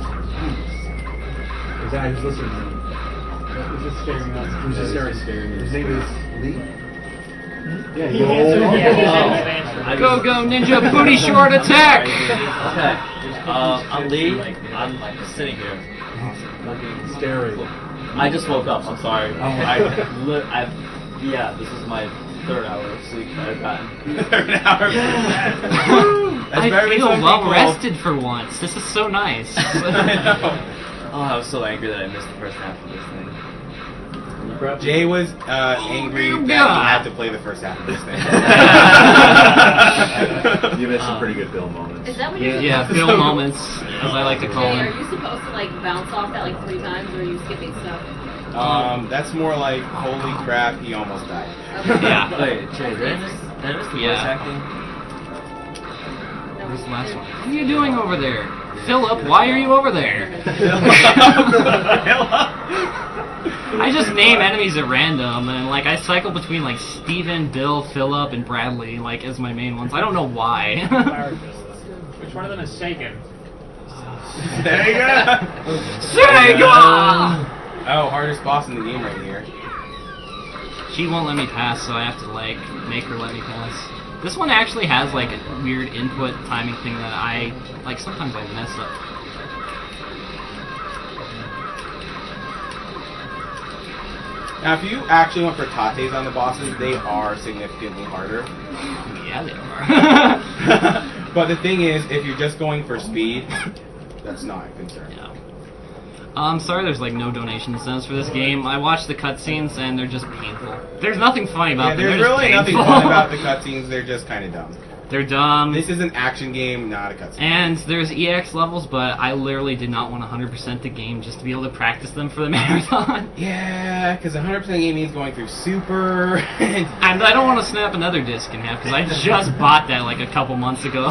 the guy who's listening to me. Who's just staring at us? Who's just staring? His name is Lee. Yeah, He answered. Yeah, he said his answer. Go ninja booty short attack! Okay. I'm Lee. I'm sitting here. Staring. I just woke up. I'm sorry. Oh. Yeah, this is my 3rd hour of sleep that I've gotten. 3rd hour. I feel well rested for once. This is so nice. Oh, I was so angry that I missed the first half of this thing. Jay was angry that he had to play the first half of this thing. You missed some pretty good Bill moments. Is that what you're Yeah, supposed Bill moments, as I like to call Jay, are them. you supposed to like bounce off that like 3 times, or are you skipping stuff? That's more like, holy crap, he almost died. Yeah. Wait, Jay, did I miss the voice acting? Who's the last one? What are you doing over there? Philip, why are you over there? I just name enemies at random, and like I cycle between like Steven, Bill, Philip, and Bradley like as my main ones. I don't know why. Which one of them is Seiken? Sega! Sega! Oh, hardest boss in the game right here. She won't let me pass, so I have to like make her let me pass. This one actually has like a weird input timing thing that I like. Sometimes I mess up. Now, if you actually went for tates on the bosses, they are significantly harder. Yeah, they are. But the thing is, if you're just going for speed, that's not a concern. Yeah. I'm sorry there's like no donation incentives for this game. I watched the cutscenes and they're just painful. There's nothing funny about them. There's They're really just nothing painful. fun about the cutscenes, they're just kind of dumb. They're dumb. This is an action game, not a cutscene. And there's EX levels, but I literally did not want 100% the game just to be able to practice them for the marathon. Yeah, because 100% game means going through super. And I don't want to snap another disc in half because I just bought that like a couple months ago.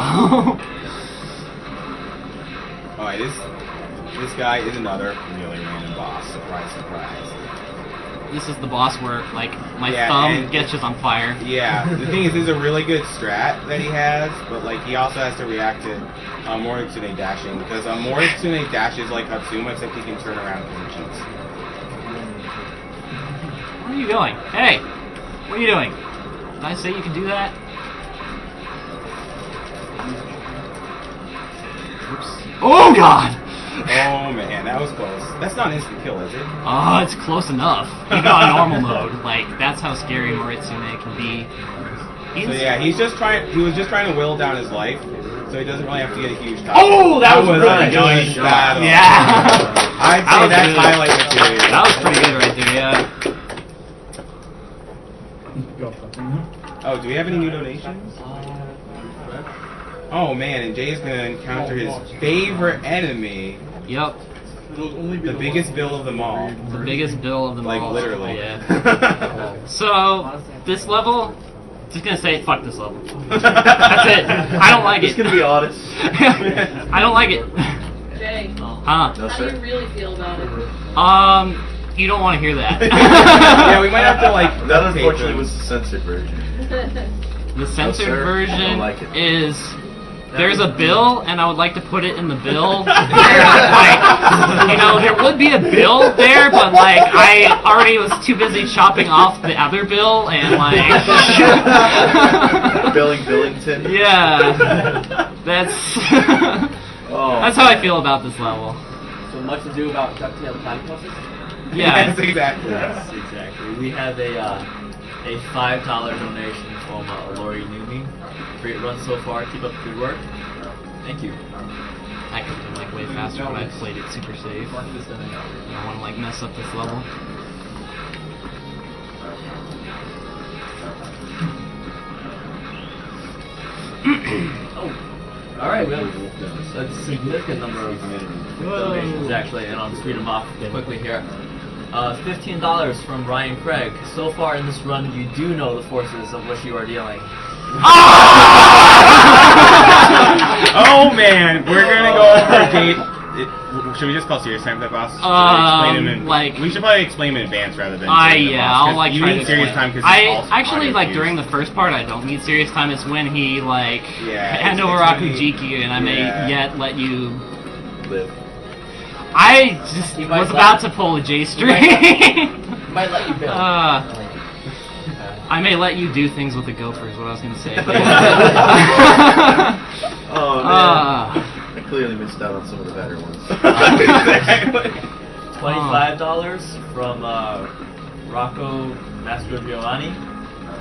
Alright, this guy is another really random boss. Surprise, surprise. This is the boss where like my Yeah, thumb and- gets just on fire. Yeah, the thing is, this is a really good strat that he has, but like he also has to react to Moritsune dashing, because Moritsune dashes like Hatsuma, except he can turn around and cheats. What are you doing? Hey! What are you doing? Did I say you could do that? Oops. Oh god! Oh man, that was close. That's not an instant kill, is it? Oh, it's close enough. He got normal mode. Like, that's how scary Moritsune can be. So yeah, he was just trying to will down his life, so he doesn't really have to get a huge top. Oh, that was a really nice good. battle. Yeah. I'd That say was that's good. highlight material. That was pretty good right there, yeah. Oh, do we have any new donations? Oh man, and Jay's gonna encounter his favorite enemy. Yep. The biggest bill of them all. The biggest bill of them Like all. literally. Yeah. So, this level, just gonna say, fuck this level. That's it. I don't like it. Just gonna be honest. I don't like it. Jay, Huh? No, how do sir. you really feel about it? You don't want to hear that. Yeah, we might have to like. That update unfortunately them. was the censored version. The censored sir. I version don't like it. is there's a bill, and I would like to put it in the bill. Like, you know, there would be a bill there, but like I already was too busy chopping off the other bill, and like Billington. Yeah, that's Oh. that's how I feel about this level. So much ado about DuckTales Platypuses? Yeah. Yes, exactly. Yes, exactly. We have a $5 donation from Lori Numi. Great run so far. Keep up the good work. Thank you. I could have been like way faster, but I played it super safe. I don't want to like mess up this level. Oh. Alright, we have a significant number of donations actually, and I'll just read them off quickly here. $15 from Ryan Craig. So far in this run, you do know the forces of which you are dealing. Oh man, we're gonna go over a date. Should we just call serious time for that, boss? We should probably explain him in advance rather than. I'll like you try need to serious explain. time because I actually like during the first part I don't need serious time. It's when he like hand over Rakujiku and I may yet let you live. I just was about to pull a J string. Might let you build. I may let you do things with the gopher is what I was gonna say. Oh man. I clearly missed out on some of the better ones. $25 from Rocco Mastrogiovanni.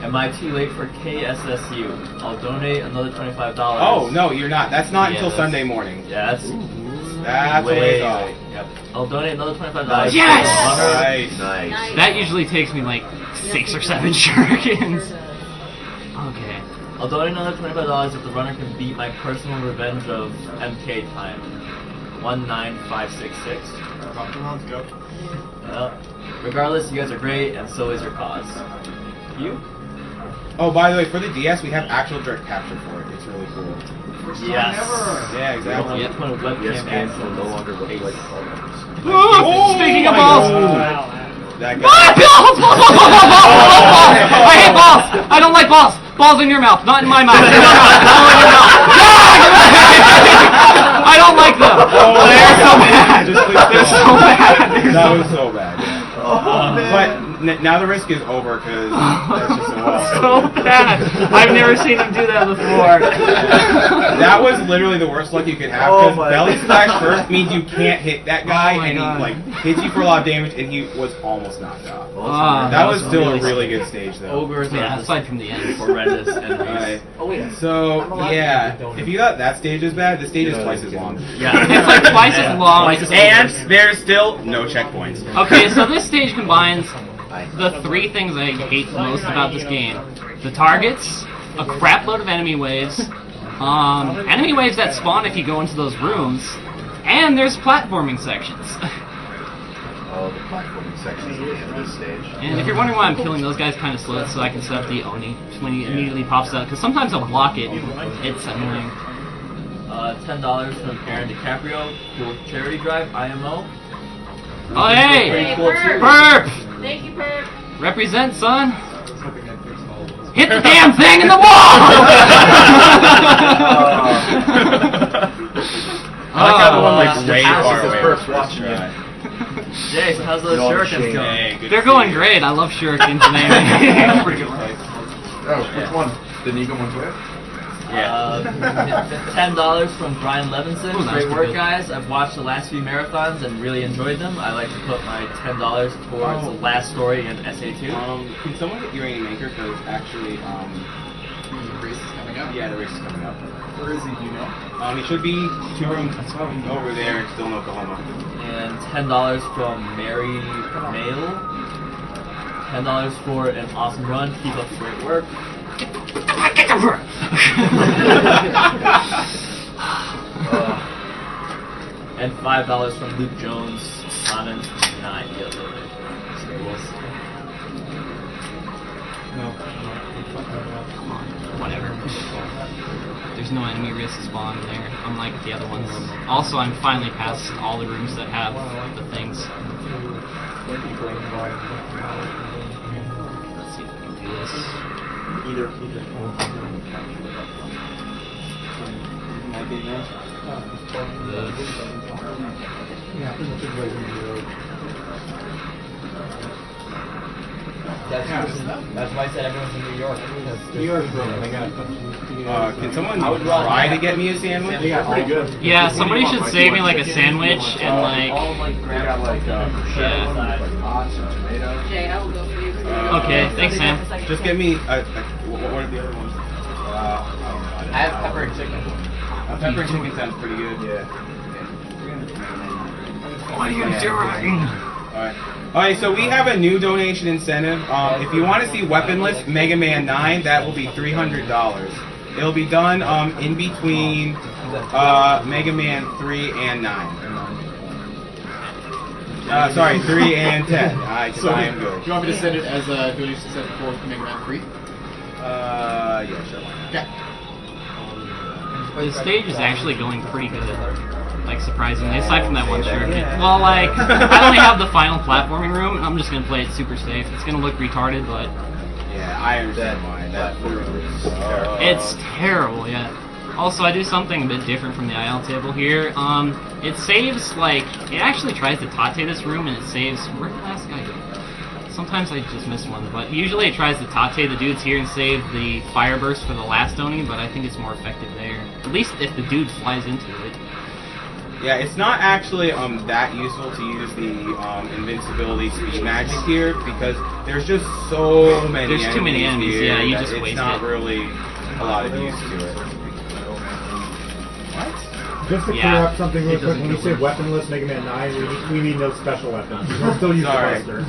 Am I too late for KSSU? I'll donate another $25. Oh no, you're not. That's not until Sunday morning. Yeah, that's a ways off. Yep. I'll donate another $25. Yes! Nice. That usually takes me like 6 or 7 shurikens. Okay. I'll donate another $25 if the runner can beat my personal revenge of MK time. 19566. Let's go. Regardless, you guys are great, and so is your cause. You? Oh, by the way, for the DS, we have actual direct capture for it. It's really cool. Yes. Yeah, exactly. Yep. Webcam Yes, and will no longer look like balls. Speaking of balls! That guy. Balls! I hate balls! I don't like balls! Balls in your mouth, not in my mouth. In your mouth, ball in your mouth. I don't like them. They're so bad. They're so bad. That was so bad. Yeah. But now the risk is over because that's just so bad. I've never seen him do that before. That was literally the worst luck you could have because belly splash first means you can't hit that guy and he like hits you for a lot of damage and he was almost knocked out. That was still a really good stage though. Ogres are aside from the end. horrendous enemies. Right. So yeah, if you thought that stage is bad, the stage is twice as long. Yeah, it's like twice as long. And there's still no checkpoints. Okay, so this stage combines the 3 things I hate the most about this game. The targets, a crap load of enemy waves, enemy waves that spawn if you go into those rooms, and there's platforming sections. Oh, the platforming sections at the end of this stage. And if you're wondering why I'm killing those guys kind of slow, so I can set up the Oni when he immediately pops out, because sometimes I'll block it, it's annoying. $10 from Aaron DiCaprio, cool charity drive, IMO. Oh hey! Hey, cool Perp. Perp! Thank you, Perp. Represent, son! Hit the damn thing in the wall! I like how the one like way far away. First watching you. Jay, so how's those shurikens going? Hey, They're going great. I love shurikens and everything. Pretty good one. Oh, which one? The Negan one too? $10 from Brian Levinson. Ooh, nice, Great work, good. guys. I've watched the last few marathons and really enjoyed them. I like to put my $10 towards the last story in SA2. Can someone get Uranium Maker? Because actually, The race is coming up. yeah, the race is coming up. Where is he? Do you know? He should be 2 rooms over there, still in Oklahoma. And $10 from Mary Mail. $10 for an awesome run. Keep up the great work. And $5 from Luke Jones. Comment not yet loaded. Whatever. There's no enemy risk spawn there, unlike the other ones. Also, I'm finally past all the rooms that have the things. Let's see if I can do this. Either. That's why I said everyone's in New York. New York's broken. They got. Can someone try to get me a sandwich? They got pretty good. Yeah, somebody should save me like a sandwich and like. They got like Yeah. like hots and tomatoes. Jay, I will go for you. Okay, thanks, Sam. Just get me what are the other ones? I have pepper and chicken. Pepper and chicken sounds pretty good. Yeah. What are you doing? Alright, so we have a new donation incentive. If you want to see weaponless Mega Man 9, that will be $300. It'll be done in between Mega Man 3 and 9. Sorry, 3 and 10. I am good. Do you want me to send it as a donation set for Mega Man 3? Yeah, sure. Okay. The stage is actually going pretty good. Like, surprisingly, aside from that one shirt. Well, like, I only have the final platforming room, and I'm just gonna play it super safe. It's gonna look retarded, but Yeah, I understand why. That it's terrible, yeah. Also, I do something a bit different from the IL table here. It saves, like, it actually tries to tate this room, and it saves, where'd the last guy go? Sometimes I just miss one, but usually it tries to tate the dudes here and save the fire burst for the last Oni, but I think it's more effective there. At least if the dude flies into it. Yeah, it's not actually that useful to use the invincibility speed magic here because there's just so many. There's too many enemies. Here Yeah, you that just waste It's not it. really a lot of use to it. What? Just to clear up something real quick, when we say weaponless Mega Man 9, we mean no special weapons. You can still use the Buster.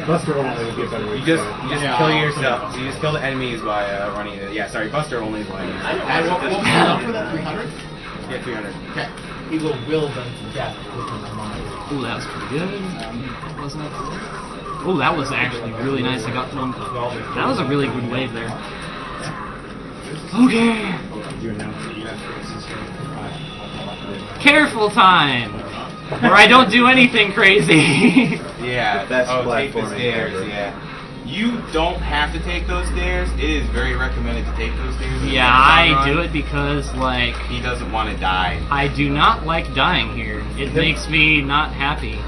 Buster only would be a better way You to just say it. kill yourself. You just kill the enemies by running it. Yeah, sorry, Buster only is why. And what was the number for that? 300? Yeah, 300. Okay. He will will them to death with his mind. Ooh, that was pretty good. Wasn't it? Ooh, that was actually really nice. I got one. That was a really good wave there. Okay. Careful time, where I don't do anything crazy. Yeah. The best take the platforming stairs. ever. Yeah. You don't have to take those stairs. It is very recommended to take those stairs. Yeah, I do it because, like, He doesn't want to die. I do not like dying here. It makes me not happy.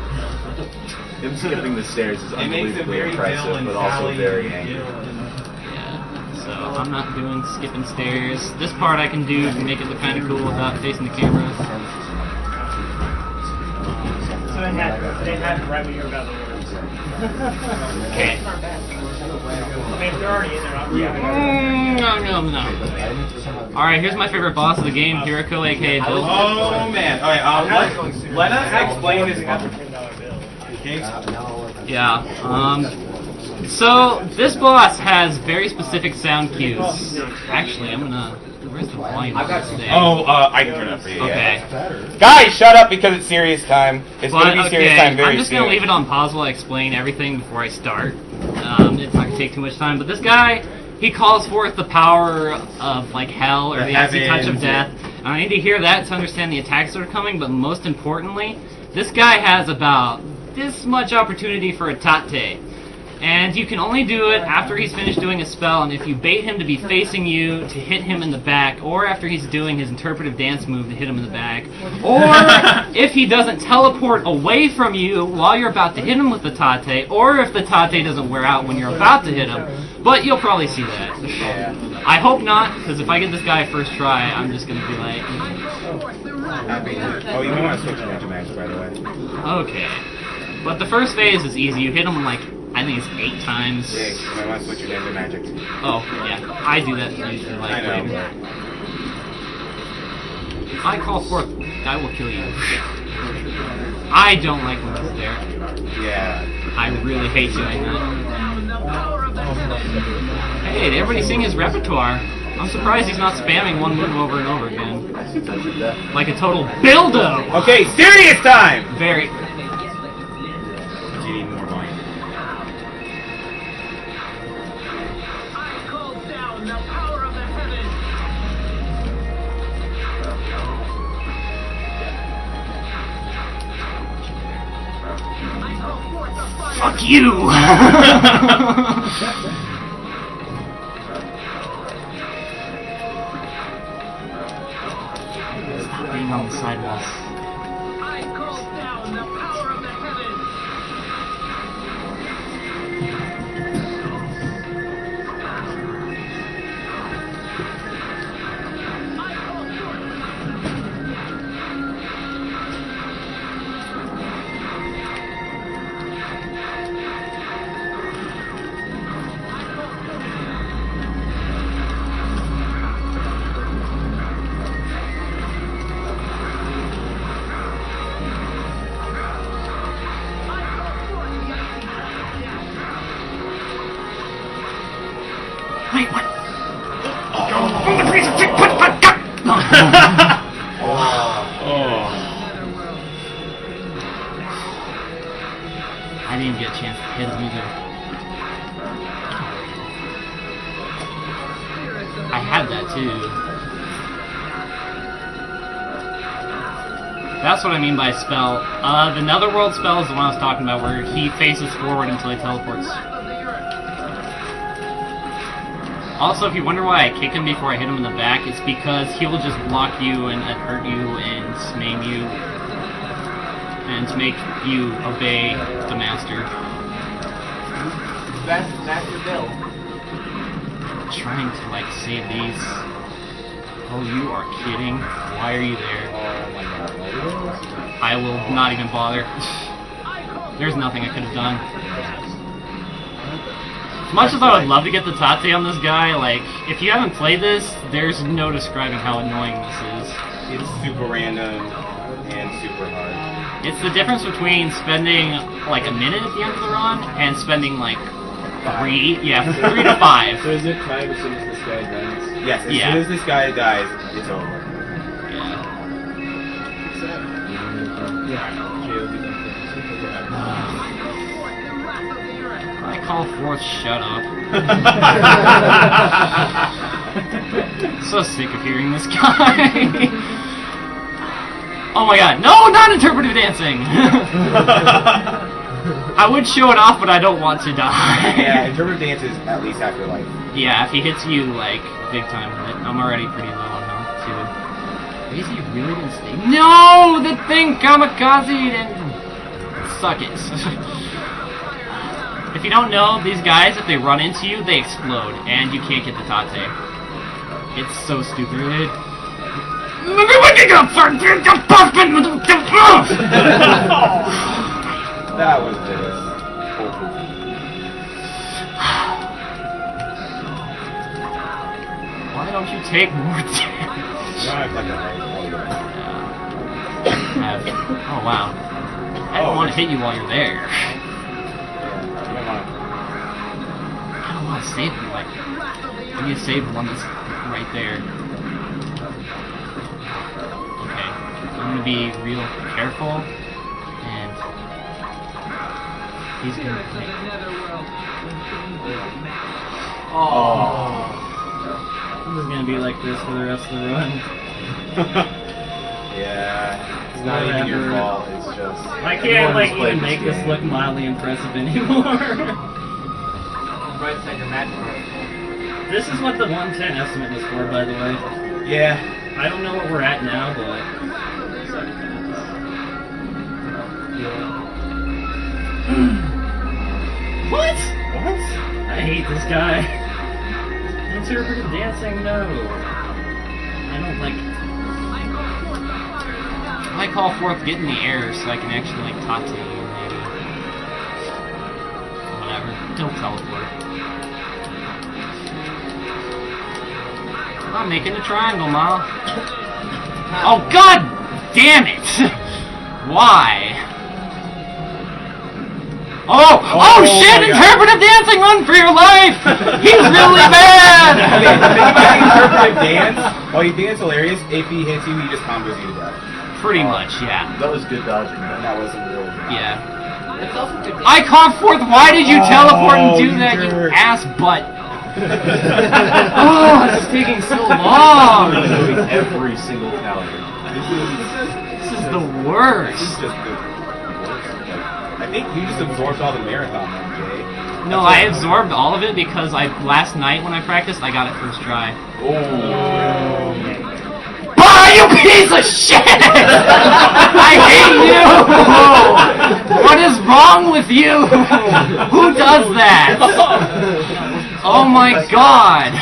Him skipping the stairs is It makes it unbelievably very impressive, Bill and but also Sally very and angry. Gil and- Yeah, so I'm not doing skipping stairs. This part I can do to make it look kind of cool without facing the camera. So they had right when you were about to order. Okay. I mean, if they're already in there, I'm No. Alright, here's my favorite boss of the game, Hiroko, aka Bill. Oh man! Alright, let us explain this boss. Yeah, so this boss has very specific sound cues. Actually, I'm gonna. Where's the volume? I got today? I can turn it up for you. Okay. Yeah. Guys, shut up because it's serious time. It's But, gonna be serious okay, time very I'm just soon. gonna leave it on pause while I explain everything before I start. It's not gonna take too much time, but this guy, he calls forth the power of, like, hell or the icy touch of heavens, death. And I need to hear that to understand the attacks that are coming, but most importantly, this guy has about this much opportunity for a tate. And you can only do it after he's finished doing a spell, and if you bait him to be facing you to hit him in the back, or after he's doing his interpretive dance move to hit him in the back, or if he doesn't teleport away from you while you're about to hit him with the tate, or if the tate doesn't wear out when you're about to hit him. But you'll probably see that. I hope not, because if I get this guy first try, I'm just going to be like... Oh, you may want to switch Ninja Magic, by the way. Okay. But the first phase is easy. You hit him like, I think it's 8 times. Yeah, you might want to switch your Ninja Magic. Oh, yeah. I do that usually, like, I know. later. I call forth, I will kill you. I don't like when he's there. Yeah. I really hate doing that. Hey, did everybody sing his repertoire? I'm surprised he's not spamming one move over and over again. Like a total dildo! Okay, serious time! Very. You need more volume. Fuck you! Stop being on the sidewalls. I call down the power of the heavens. Wait, what? I didn't get a chance to hit him either. I had that too. That's what I mean by spell. The Netherworld spell is the one I was talking about, where he faces forward until he teleports. Also, if you wonder why I kick him before I hit him in the back, it's because he will just block you and hurt you and maim you and make you obey the master. That's Master Bill. Trying to, like, save these. Oh, you are kidding. Why are you there? Oh my god. I will not even bother. There's nothing I could have done. As much as I would love to get the Tate on this guy, like, if you haven't played this, there's no describing how annoying this is. It's super random and super hard. It's the difference between spending, like, a minute at the end of the run and spending, like, 3 to 5. So is it time as soon as this guy dies? Yes, as soon as this guy dies, it's over. I call forth shut up. So sick of hearing this guy. Oh my god, no, not interpretive dancing! I would show it off, but I don't want to die. Yeah, interpretive dance is at least half your life. Yeah, if he hits you, like, big time with it. I'm already pretty low on health, too. Is he really gonna stay? No! The thing kamikaze and suck it. If you don't know, these guys, if they run into you, they explode, and you can't get the Tate. It's so stupid. That was this. Why don't you take more damage? Oh wow. I don't want to hit you while you're there. I don't want to save you, like, I need to save the one that's right there. Okay, I'm gonna be real careful, and he's gonna make... Oh. This is gonna be like this for the rest of the run. Yeah, it's not even your fault, it's just... I can't, like, even make this look mildly impressive anymore. Right side your match. This is what the 110 estimate was for, by the way. Yeah. I don't know what we're at now, but... What? What? I hate this guy. Interpretive dancing, no. I don't like... I call forth get in the air so I can actually, like, talk to you, maybe. Whatever. Don't teleport. I'm making a triangle, Ma. Oh, god damn it! Why? Oh shit! Interpretive dancing, run for your life! He's really bad! Okay, the thing about interpretive dance, while you think it's hilarious, if he hits you, he just combos you to death. Pretty much, yeah. That was good dodging, man. That wasn't real good. Yeah. It's also good. I call forth, why did you teleport and do that, you ass butt? Oh, this is taking so long! Every single calendar. This is the worst. This is just the worst. Like, I I think you just absorbed all the marathon, Jay. No, I absorbed all of it because last night when I practiced, I got it first try. Oh. Ah, you piece of shit! I hate you! What is wrong with you? Who does that? Oh my god!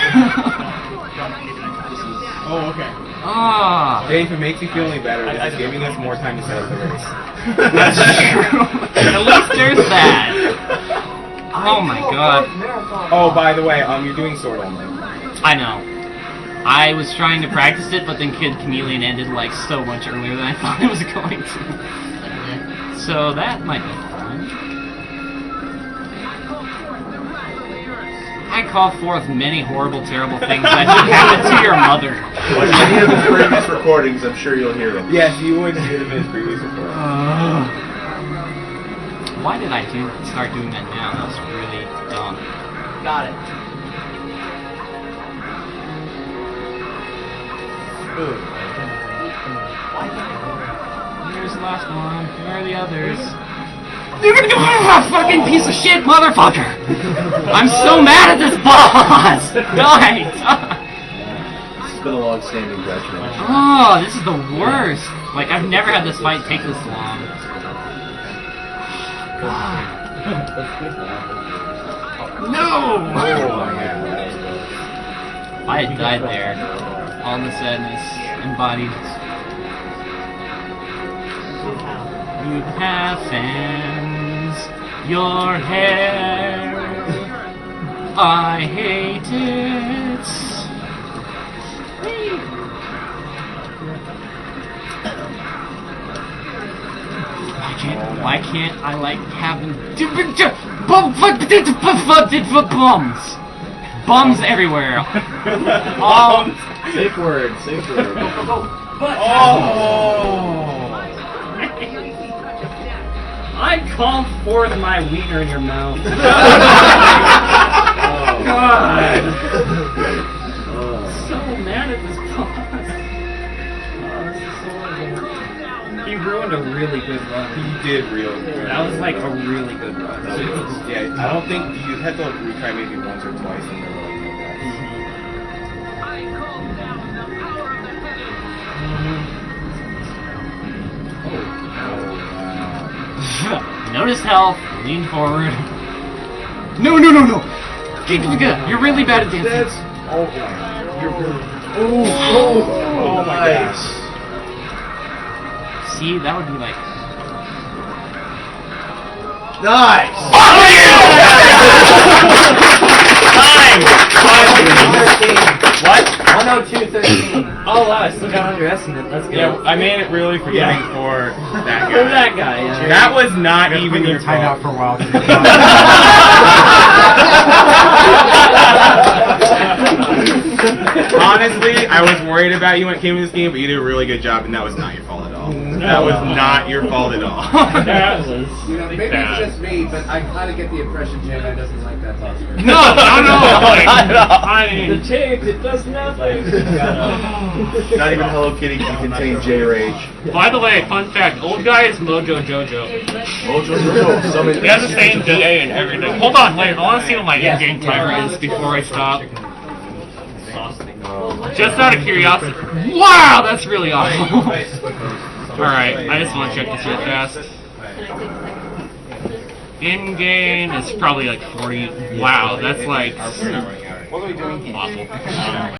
Oh, okay. Ah. Jay, if it makes you feel any better, this is giving us more time to set up the race. That's true. At least there's that. Oh my god. Oh, by the way, you're doing sword only. I know. I was trying to practice it, but then Kid Chameleon ended like so much earlier than I thought it was going to. So that might be fun. I call forth many horrible, terrible things that should happen to your mother. Watch any of his previous recordings, I'm sure you'll hear them. Yes, you would hear them in his previous recordings. Why did I start doing that now? That was really dumb. Got it. Here's the last one. Where are the others? You're gonna go fucking piece of shit, motherfucker! I'm so mad at this boss! Guys! It's been a long-standing grudge match. Oh, this is the worst. Like, I've never had this fight take this long. No! If I had died there, all the sadness embodied. You have fans, your hair, I hate it. Why can't I like having bums? Bums everywhere. Safe word, safe word. I call forth my wiener in your mouth. Oh. God. So mad at this boss. This is so horrible. He ruined a really good run. He did really good. That was like a really good run. Yeah, I don't think you had to like retry maybe once or twice and they're like, no, guys. Notice health, lean forward. No! You're really bad at dancing. Oh my. You're really. Oh my gosh. See, that would be like. Nice! What? 102.13. Oh wow, I still got underestimate. That's good. Yeah, I made it really forgiving for that guy. For that guy, yeah. That was not even your time out fault. for a while. Honestly, I was worried about you when it came to this game, but you did a really good job, and that was not your fault at all. That was not your fault at all. That was. You know, maybe it's just me, but I kind of get the impression J-Man doesn't like that boss. No! I mean, The tape, it does nothing. Not even Hello Kitty can contain J-Rage. By the way, fun fact, old guy is Mojo Jojo. Mojo Jojo, summon. He has the same DA and everything. Hold on, wait, I want to see what my in-game timer is before I stop. Just out of curiosity. Wow, that's really awful. Alright, I just want to check this real fast. In-game is probably like 40. Wow, that's like awful.